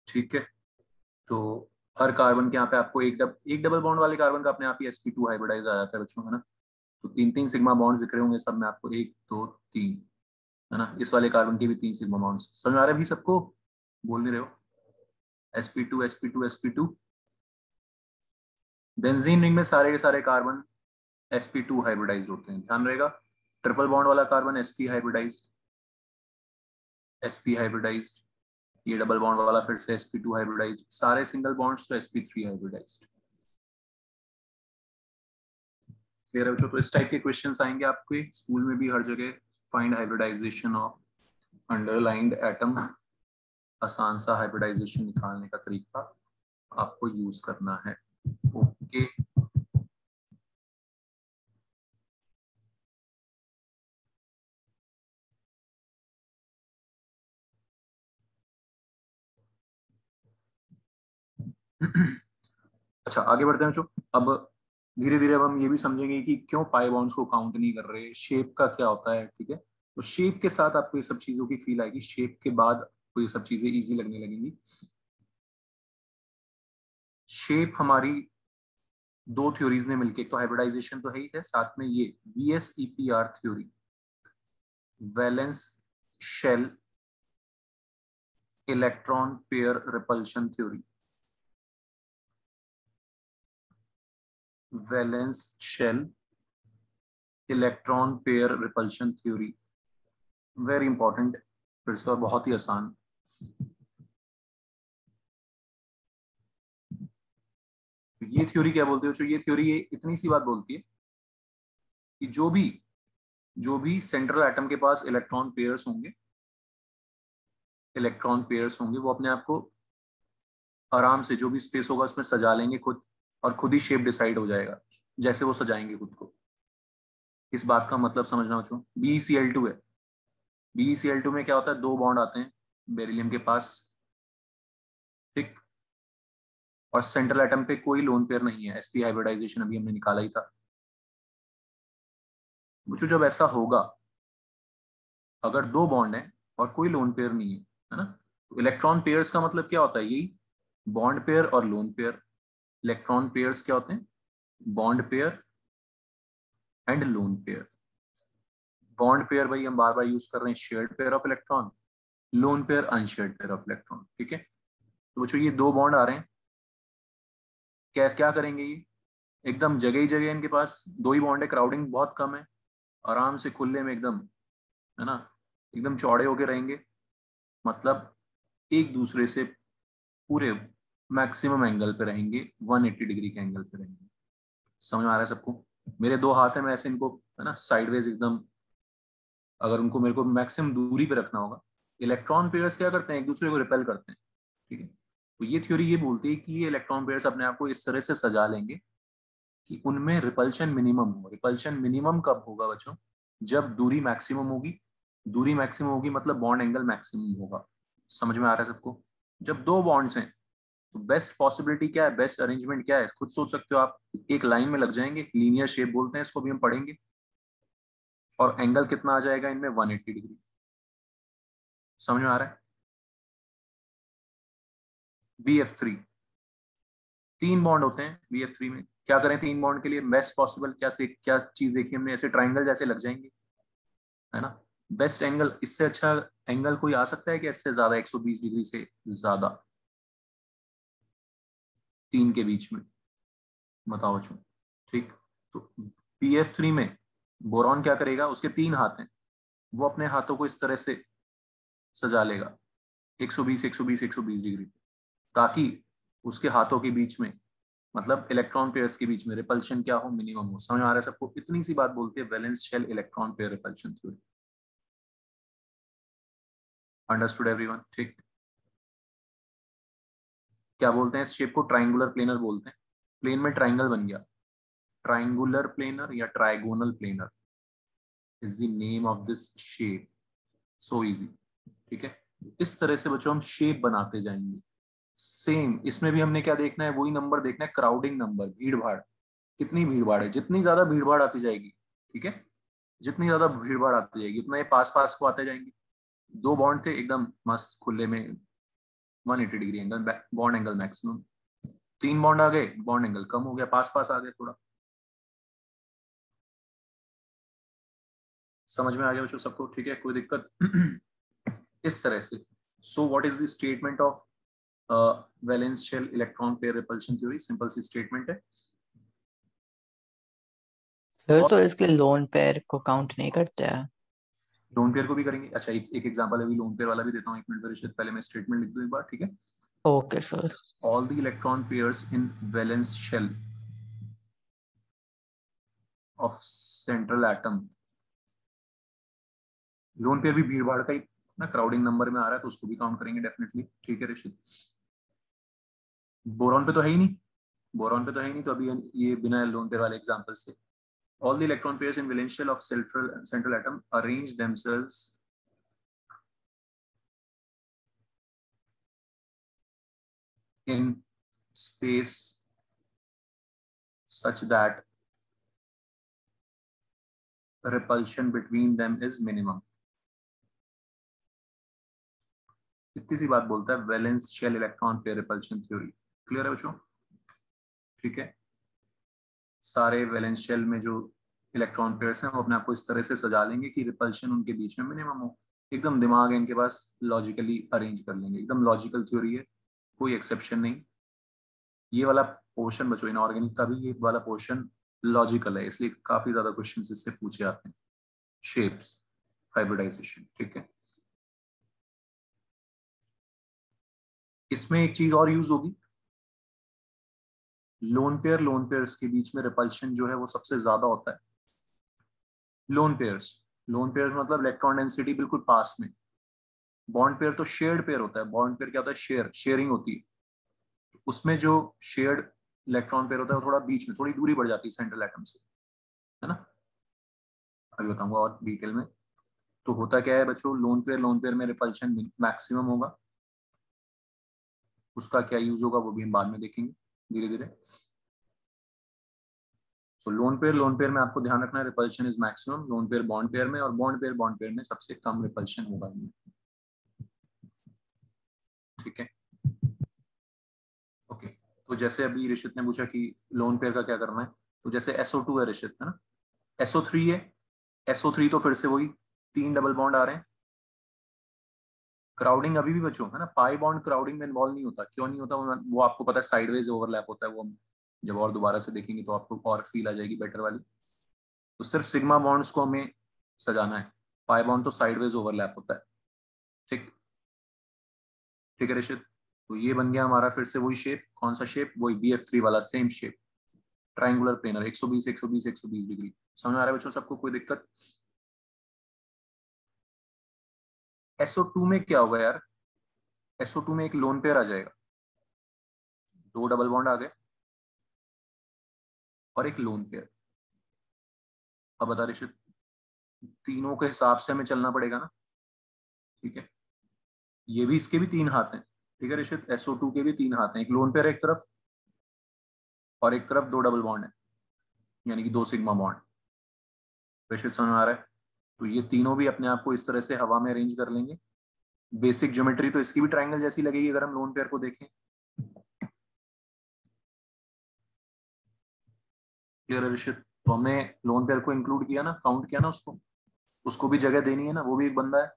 Speaker 1: ठीक है, तो हर कार्बन के यहाँ पे आपको एक डबल बॉन्ड वाले कार्बन का अपने आप ही sp2 हाइब्रिडाइज आ जाता है बच्चों, है ना। तो 3 सिग्मा बॉन्ड दिख रहे होंगे सब में आपको, 1 2 3, है ना। इस वाले कार्बन के भी 3 सिग्मा बॉन्ड्स समझ आ रहे हैं भी सबको? बोल नहीं रहे हो? sp2 sp2 sp2। Benzene ring में सारे के सारे कार्बन sp2 हाइब्रिडाइज्ड होते हैं, ध्यान रहेगा। ट्रिपल बॉन्ड वाला carbon sp hybridized, sp hybridized. ये डबल बॉन्ड वाला फिर से sp2 हाइब्रिडाइज्ड, सारे सिंगल बॉन्ड्स तो sp3 हाइब्रिडाइज्ड। क्लियर है बच्चों? तो इस टाइप के क्वेश्चंस आएंगे आपके स्कूल में भी हर जगह। Find hybridization of underlined atom, आसान सा हाइब्रिडाइजेशन निकालने का तरीका आपको यूज करना है। ओके, अच्छा आगे बढ़ते हैं बच्चों। अब धीरे धीरे अब हम ये भी समझेंगे कि क्यों पाई बॉन्ड्स को काउंट नहीं कर रहे, शेप का क्या होता है। ठीक है, तो शेप के साथ आपको ये सब चीजों की फील आएगी, शेप के बाद आपको ये सब चीजें इजी लगने लगेंगी। शेप हमारी 2 थ्योरीज ने मिलके, तो हाइब्रिडाइजेशन तो है ही है, साथ में ये VSEPR theory, valence shell electron pair repulsion theory, valence shell electron pair repulsion theory, very important, फिर से और बहुत ही आसान। ये थ्योरी क्या बोलते हो? ये थ्योरी ये इतनी सी बात बोलती है कि जो भी सेंट्रल एटम के पास इलेक्ट्रॉन पेयर्स होंगे, वो अपने आप को आराम से जो भी स्पेस होगा उसमें सजा लेंगे खुद, और खुद ही शेप डिसाइड हो जाएगा जैसे वो सजाएंगे खुद को। इस बात का मतलब समझना बच्चों, BeCl2 है, BeCl2 में क्या होता है, 2 बॉन्ड आते हैं बेरिलियम के पास, ठीक, और सेंट्रल एटम पे कोई लोन पेयर नहीं है, sp हाइब्रिडाइजेशन अभी हमने निकाला ही था बच्चों। जब ऐसा होगा, अगर 2 बॉन्ड है और कोई लोन पेयर नहीं है ना, तो इलेक्ट्रॉन पेयर्स का मतलब क्या होता है, यही बॉन्ड पेयर और लोन पेयर। इलेक्ट्रॉन पेयर्स क्या होते हैं, bond pair and lone pair. Bond pair भाई हम बार बार यूज कर रहे हैं, shared pair of electron, lone pair unshared pair of electron. ठीक है, तो बच्चों ये 2 बॉन्ड आ रहे हैं, क्या क्या करेंगे ये, एकदम जगह ही जगह इनके पास 2 ही बॉन्ड है, क्राउडिंग बहुत कम है, आराम से खुले में एकदम, है ना, एकदम चौड़े होके रहेंगे, मतलब एक दूसरे से पूरे मैक्सिमम एंगल पे रहेंगे, 180 डिग्री के एंगल पे रहेंगे। समझ में आ रहा है सबको? मेरे 2 हाथ है, मैं ऐसे इनको, है ना, साइडवेज एकदम, अगर उनको मेरे को मैक्सिमम दूरी पे रखना होगा। इलेक्ट्रॉन पेयर्स क्या करते हैं, एक दूसरे को रिपेल करते हैं। ठीक है, तो ये थ्योरी ये बोलती है कि ये इलेक्ट्रॉन पेयर्स अपने आप को इस तरह से सजा लेंगे कि उनमें रिपल्शन मिनिमम हो। रिपल्शन मिनिमम कब होगा बच्चों, जब दूरी मैक्सिमम होगी। दूरी मैक्सिमम होगी मतलब बॉन्ड एंगल मैक्सिमम होगा। समझ में आ रहा है सबको? जब 2 बॉन्ड्स हैं तो बेस्ट पॉसिबिलिटी क्या है, बेस्ट अरेंजमेंट क्या है, खुद सोच सकते हो आप। एक लाइन में लग जाएंगे, लीनियर शेप बोलते हैं इसको, भी हम पढ़ेंगे। और एंगल कितना आ जाएगा इनमें, 180 डिग्री। समझ में आ रहा है? BF3 तीन बॉन्ड होते हैं BF3 में। क्या करें तीन बॉन्ड के लिए बेस्ट पॉसिबल, क्या चीज देखी हमने, ऐसे ट्राइंगल जैसे लग जाएंगे, है ना। बेस्ट एंगल, इससे अच्छा एंगल कोई आ सकता है कि इससे ज्यादा, 120 डिग्री से ज्यादा तीन के बीच में, बताओ बच्चों। ठीक, तो BF3 में बोरॉन क्या करेगा, उसके तीन हाथ हैं, वो अपने हाथों को इस तरह से सजा लेगा 120 120 120 डिग्री, ताकि उसके हाथों के बीच में, मतलब इलेक्ट्रॉन पेयर्स के बीच में रिपल्शन क्या हो, मिनिमम हो। समझ आ रहा है सबको? इतनी सी बात बोलती है valence shell electron pair repulsion theory. Understood everyone? ठीक, क्या बोलते हैं इस शेप को, ट्राइंगुलर प्लेनर बोलते हैं। प्लेन में ट्राइंगल बन गया, ट्राइंगुलर प्लेनर या trigonal planar is the name of this shape. So easy. ठीक है, इस तरह से बच्चों हम शेप बनाते जाएंगे। सेम इसमें भी हमने क्या देखना है, वही नंबर देखना है, क्राउडिंग नंबर, भीड़ भाड़। कितनी भीड़ भाड़ है, जितनी ज्यादा भीड़ भाड़ आती जाएगी, ठीक है, जितनी ज्यादा भीड़ भाड़ आती जाएगी उतना ये पास पास को आते जाएंगे। दो बॉन्ड थे एकदम मस्त खुले में, 180 degree angle, bond angle maximum. तीन बॉन्ड आ गए, बॉन्ड एंगल कम हो गया, पास पास आ गए थोड़ा। समझ में आ गया बच्चों सबको? ठीक है, कोई दिक्कत? इस तरह से। So what is the statement of valence shell electron pair repulsion theory? Simple सी स्टेटमेंट है।
Speaker 4: सर
Speaker 1: और
Speaker 4: तो इसके लोन पेयर को काउंट नहीं करते हैं?
Speaker 1: लोन पेयर को भी करेंगे। अच्छा, एक एग्जांपल अभी लोन पेयर वाला भी देता हूँ, एक मिनट परिषद, पहले मैं स्टेटमेंट लिख दूं एक बार, ठीक है।
Speaker 4: Okay sir.
Speaker 1: All the electron pairs in valence shell of central atom, lone pair भी भीड़ भाड़ का ही ना, क्राउडिंग नंबर में आ रहा है तो उसको भी काउंट करेंगे डेफिनेटली। ठीक है ऋषित, बोरॉन पे तो है ही नहीं, बोरॉन पे तो है ही नहीं, तो अभी ये बिना लोन पेयर वाले एग्जांपल से। All the electron pairs in valence shell of central atom arrange themselves in space such that repulsion between them is minimum। इतनी सी बात बोलता है valence shell electron pair repulsion theory. Clear है बच्चों? ठीक है, सारे वैलेंस शेल में जो इलेक्ट्रॉन पेयर्स हैं वो अपने आप को इस तरह से सजा लेंगे कि रिपल्शन उनके बीच में मिनिमम हो। एकदम दिमाग है इनके पास, लॉजिकली अरेंज कर लेंगे, एकदम लॉजिकल थ्योरी है, कोई एक्सेप्शन नहीं। ये वाला पोर्शन बच्चों इनऑर्गेनिक का भी, ये वाला पोर्शन लॉजिकल है, इसलिए काफी ज्यादा क्वेश्चन इससे पूछे जाते हैं। शेप्स, हाइब्रिडाइजेशन, ठीक है। इसमें एक चीज और यूज होगी, लोन पेयर्स के बीच में रिपल्शन जो है वो सबसे ज्यादा होता है। लोन पेयर्स मतलब इलेक्ट्रॉन डेंसिटी बिल्कुल पास में। बॉन्ड पेयर तो शेयर्ड पेयर होता है। बॉन्ड पेयर क्या होता है, शेयरिंग होती है। उसमें जो शेयर्ड इलेक्ट्रॉन पेयर होता है वो थोड़ा बीच में, थोड़ी दूरी बढ़ जाती है सेंट्रल एटम से, है ना। अभी बताऊंगा और डिटेल में। तो होता क्या है बच्चों, लोन पेयर में रिपल्शन मैक्सिमम होगा। उसका क्या यूज होगा वो भी हम बाद में देखेंगे धीरे धीरे। सो लोन पेयर में आपको ध्यान रखना है repulsion is maximum. Lone pair bond pair में, और बॉन्ड पेयर में सबसे कम रिपल्शन होगा। ठीक है, ओके। तो जैसे अभी ऋषित ने पूछा कि लोन पेयर का क्या करना है, तो जैसे SO2 है ऋषित, है ना, SO3 है। SO3 तो फिर से वही तीन डबल बॉन्ड आ रहे हैं। क्राउडिंग अभी भी बच्चों, है ना, पाई बॉन्ड क्राउडिंग में इन्वॉल्व नहीं होता। क्यों नहीं होता वो आपको पता है, साइडवेज ओवरलैप होता है। वो हम जब और दोबारा से देखेंगे तो आपको और फील आ जाएगी बेटर वाली। तो सिर्फ सिग्मा बॉन्ड्स को हमें सजाना है, पाई बॉन्ड तो साइडवेज ओवरलैप होता है। ठीक, ठीक है ऋषित। तो ये बन गया हमारा फिर से वही शेप। कौन सा शेप, वही BF3 वाला same shape, triangular planar, 120 120 120 degree. समझ आ रहा है बच्चों सबको? कोई दिक्कत? SO2 में क्या होगा यार, SO2 में एक लोन पेयर आ जाएगा, दो डबल बॉन्ड आ गए और एक लोन पेयर। अब बता ऋषित, तीनों के हिसाब से हमें चलना पड़ेगा ना, ठीक है। ये भी, इसके भी तीन हाथ हैं, ठीक है ऋषित, SO2 के भी 3 हाथ हैं, एक लोन पेयर एक तरफ और एक तरफ 2 डबल बॉन्ड है, यानी कि 2 सिग्मा बॉन्ड। ऋषित समझ में आ रहा है? तो ये तीनों भी अपने आप को इस तरह से हवा में अरेंज कर लेंगे। बेसिक ज्योमेट्री तो इसकी भी ट्रायंगल जैसी लगेगी अगर हम लोन पेयर को देखें। क्लियर है ऋषित? तो हमने लोन पेयर को इंक्लूड किया ना, काउंट किया ना उसको, उसको भी जगह देनी है ना, वो भी एक बंदा है।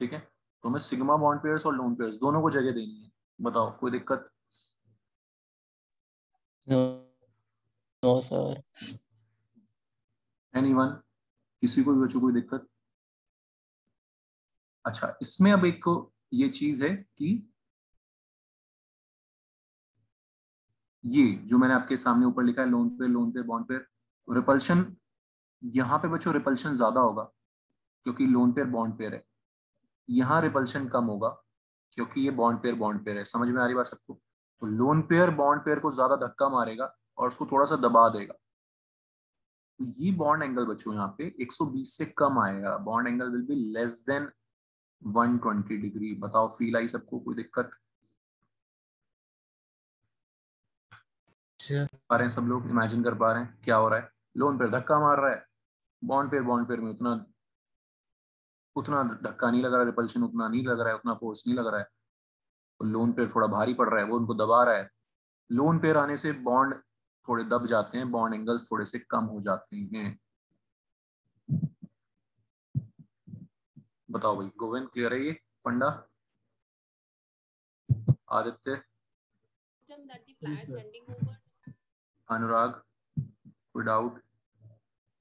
Speaker 1: ठीक है, तो हमें सिग्मा बॉन्ड पेयर्स और लोन पेयर्स दोनों को जगह देनी है। बताओ कोई दिक्कत?
Speaker 4: No sir.
Speaker 1: एनीवन? किसी को भी बच्चों कोई दिक्कत? अच्छा, इसमें अब एक ये चीज है कि ये जो मैंने आपके सामने ऊपर लिखा है lone pair bond pair, repulsion, यहाँ पे बच्चों रिपल्शन ज्यादा होगा क्योंकि लोन पेयर बॉन्ड पेयर है। यहाँ रिपल्शन कम होगा क्योंकि ये बॉन्ड पेयर है। समझ में आ रही बात सबको? तो लोन पेयर बॉन्ड पेयर को ज्यादा धक्का मारेगा और उसको थोड़ा सा दबा देगा। तो ये बॉन्ड एंगल बच्चों यहाँ पे 120 से कम आएगा, bond angle will be less than 120 degree. बताओ फील आई सबको? कोई दिक्कत? पा रहे हैं सब लोग? इमेजिन कर पा रहे हैं क्या हो रहा है? लोन पेयर धक्का मार रहा है, बॉन्ड पेयर में उतना उतना धक्का नहीं लग रहा, रिपल्शन उतना नहीं लग रहा है, उतना फोर्स नहीं लग रहा है। तो लोन पेयर थोड़ा भारी पड़ रहा है, वो उनको दबा रहा है। लोन पेयर आने से बॉन्ड थोड़े दब जाते हैं, बॉन्ड एंगल्स थोड़े से कम हो जाते हैं। बताओ भाई, गोविंद क्लियर है ये फंडा? आदित्य, अनुराग, कोई डाउट?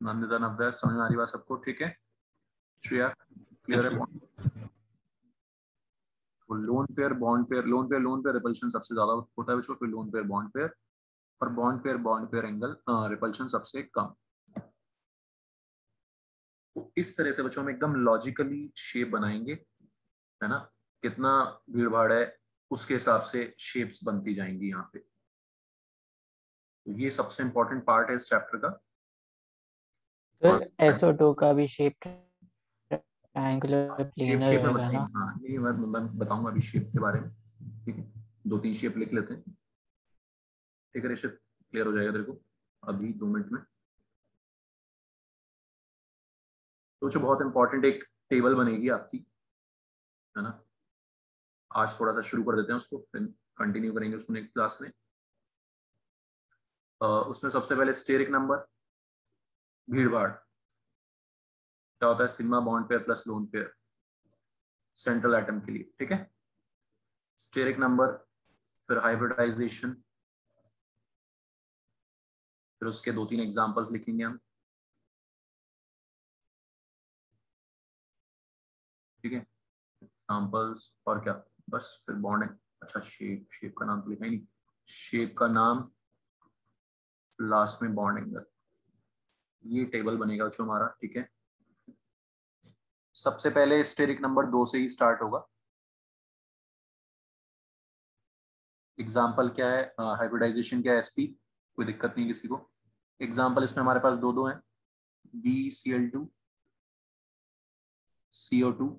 Speaker 1: नंदिता, नवदर, समझ में आ रही बात सबको? ठीक है, श्रेया क्लियर है? तो lone pair bond pair, lone pair repulsion सबसे ज्यादा होता है बच्चों, फिर लोन पेयर बॉन्ड पेयर, और बॉन्ड पेयर एंगल रिपल्शन सबसे कम। तो इस तरह से बच्चों हम एकदम लॉजिकली शेप बनाएंगे, है ना? कितना भीड़ भाड़ है उसके हिसाब से शेप्स बनती जाएंगी यहाँ पे। तो ये सबसे इंपॉर्टेंट पार्ट है इस चैप्टर का।
Speaker 4: फिर SO2 का भी शेप ट्रायंगुलर प्लेनर
Speaker 1: शेप में
Speaker 4: रहेगा
Speaker 1: बताएंगे,
Speaker 4: ना?
Speaker 1: हाँ नहीं मैं बताऊंगा अभी शेप के बारे में। ठीक है, 2-3 शेप लिख लेते हैं। ठीक है ऋषित, क्लियर हो जाएगा तेरे को अभी 2 मिनट में। तो जो बहुत इंपॉर्टेंट एक टेबल बनेगी आपकी, है ना? आज थोड़ा सा शुरू कर देते हैं उसको, फिर कंटिन्यू करेंगे उसको नेक्स्ट क्लास में। उसमें सबसे पहले स्टेरिक नंबर, भीड़ भाड़ क्या होता है, sigma bond pair plus lone pair central atom के लिए। ठीक है, स्टेरिक नंबर, फिर हाइब्रिडाइजेशन, फिर उसके 2-3 एग्जांपल्स लिखेंगे हम। ठीक है, एग्जांपल्स और क्या, बस फिर बॉन्डिंग। अच्छा, शेप का नाम तो लिखा ही नहीं, शेप का नाम लास्ट में बॉन्ड एंगल, ये टेबल बनेगा जो हमारा। ठीक है, सबसे पहले स्टेरिक नंबर 2 से ही स्टार्ट होगा। एग्जाम्पल क्या है, हाइब्रिडाइजेशन क्या है, sp, कोई दिक्कत नहीं किसी को। एग्जाम्पल इसमें हमारे पास दो हैं, BCl2 CO2।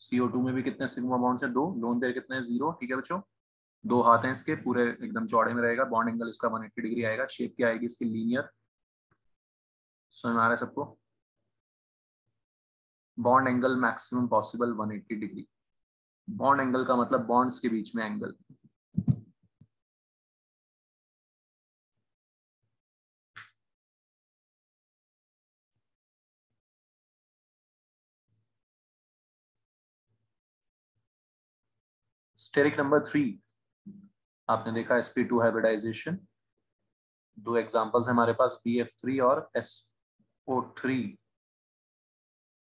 Speaker 1: CO2 में भी कितने सिग्मा बॉन्ड्स हैं? 2। लोन पेयर कितने हैं? 0। ठीक है बच्चों, 2 हाथ हैं इसके, पूरे एकदम चौड़े में रहेगा, बॉन्ड एंगल इसका 180 डिग्री आएगा। शेप क्या आएगी इसकी? लीनियर। समझ में आ रहा है सबको? Bond angle maximum possible 180 degree. Bond angle का मतलब बॉन्ड्स के बीच में एंगल। स्टेरिक नंबर 3 आपने देखा, sp2 हाइब्रिडाइजेशन। 2 एग्जांपल्स हैं हमारे पास, BF3 और SO3।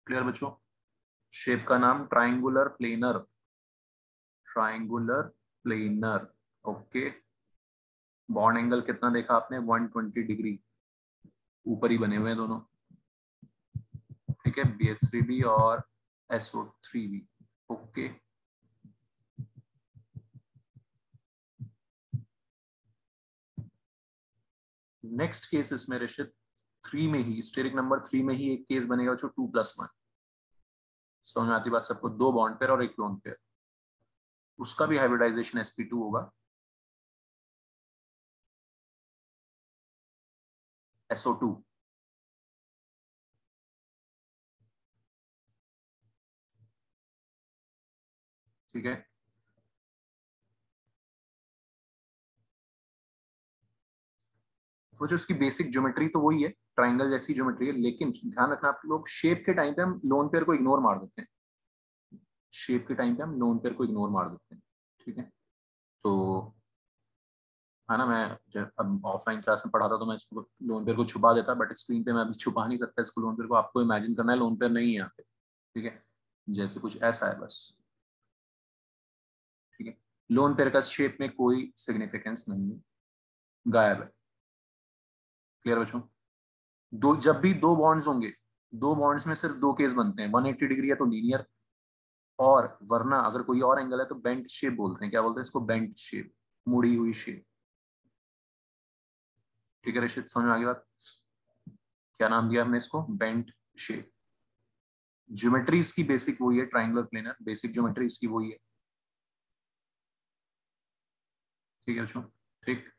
Speaker 1: क्लियर बच्चों? शेप का नाम triangular planar, triangular planar. Okay, bond angle कितना देखा आपने? 120 डिग्री, ऊपर ही बने हुए हैं दोनों। ठीक है, BF3 और SO3। ओके, नेक्स्ट केस इसमें ऋषित 3 में ही, स्टेरिक नंबर 3 में ही एक केस बनेगा जो 2+1। समझ में आती बात सबको? 2 बॉन्ड पेयर और एक लोन पेयर। उसका भी हाइब्रिडाइजेशन sp2 होगा, SO2। ठीक है, वो जो उसकी बेसिक ज्योमेट्री तो वही है, ट्राइंगल जैसी ज्योमेट्री है, लेकिन ध्यान रखना आप लोग, शेप के टाइम पे हम लोन पेयर को इग्नोर मार देते हैं, शेप के टाइम पे हम लोन पेयर को इग्नोर मार देते हैं। ठीक है, तो है ना, मैं जब अब ऑफलाइन क्लास में पढ़ाता तो मैं इसको लोन पेयर को छुपा देता, बट स्क्रीन पे मैं अभी छुपा नहीं सकता इसको, लोन पेयर को आपको इमेजिन करना है, लोन पेयर नहीं है यहाँ पे। ठीक है, जैसे कुछ ऐसा है बस। ठीक है, लोन पेयर का शेप में कोई सिग्निफिकेंस नहीं है, गायब है। क्लियर बच्चों? दो, जब भी दो बॉन्ड्स होंगे, दो बॉन्ड्स में सिर्फ दो केस बनते हैं, 180 डिग्री है तो लीनियर, और वरना अगर कोई और एंगल है तो बेंट शेप बोलते हैं। क्या बोलते हैं इसको? बेंट शेप, मुड़ी हुई शेप। ठीक है ऋषित, समझ में आ गई बात? क्या नाम दिया हमने इसको? Bent shape. ज्योमेट्री इसकी बेसिक वही है, ट्राइंगुलर प्लेनर, बेसिक ज्योमेट्री इसकी वही है। ठीक है बच्चों? ठीक,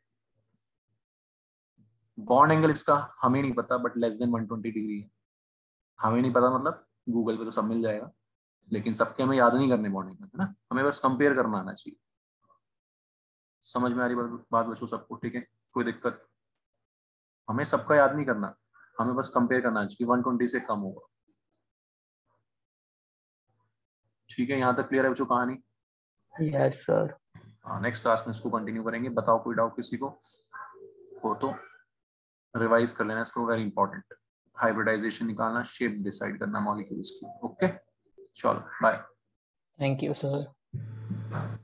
Speaker 1: बॉन्ड एंगल इसका हमें नहीं पता, बट लेस देन 120 डिग्री है। हमें नहीं पता मतलब गूगल पे तो सब मिल जाएगा, लेकिन सबके हमें याद नहीं करने बॉन्ड एंगल, है ना, हमें बस कंपेयर करना आना चाहिए। समझ में आ रही बात बच्चों सबको? ठीक है, कोई दिक्कत? हमें सबका याद नहीं करना, हमें बस कंपेयर करना चाहिए, 120 से कम होगा। ठीक है, यहाँ तक क्लियर है बच्चों कहानी?
Speaker 4: Yes sir.
Speaker 1: नेक्स्ट क्लास में इसको कंटिन्यू करेंगे। बताओ कोई डाउट किसी को हो तो रिवाइज कर लेना इसको, वेरी इंपॉर्टेंट। हाइब्रिडाइजेशन निकालना, शेप डिसाइड करना मॉलिक्यूल्स की। ओके, चलो बाय।
Speaker 4: Thank you sir.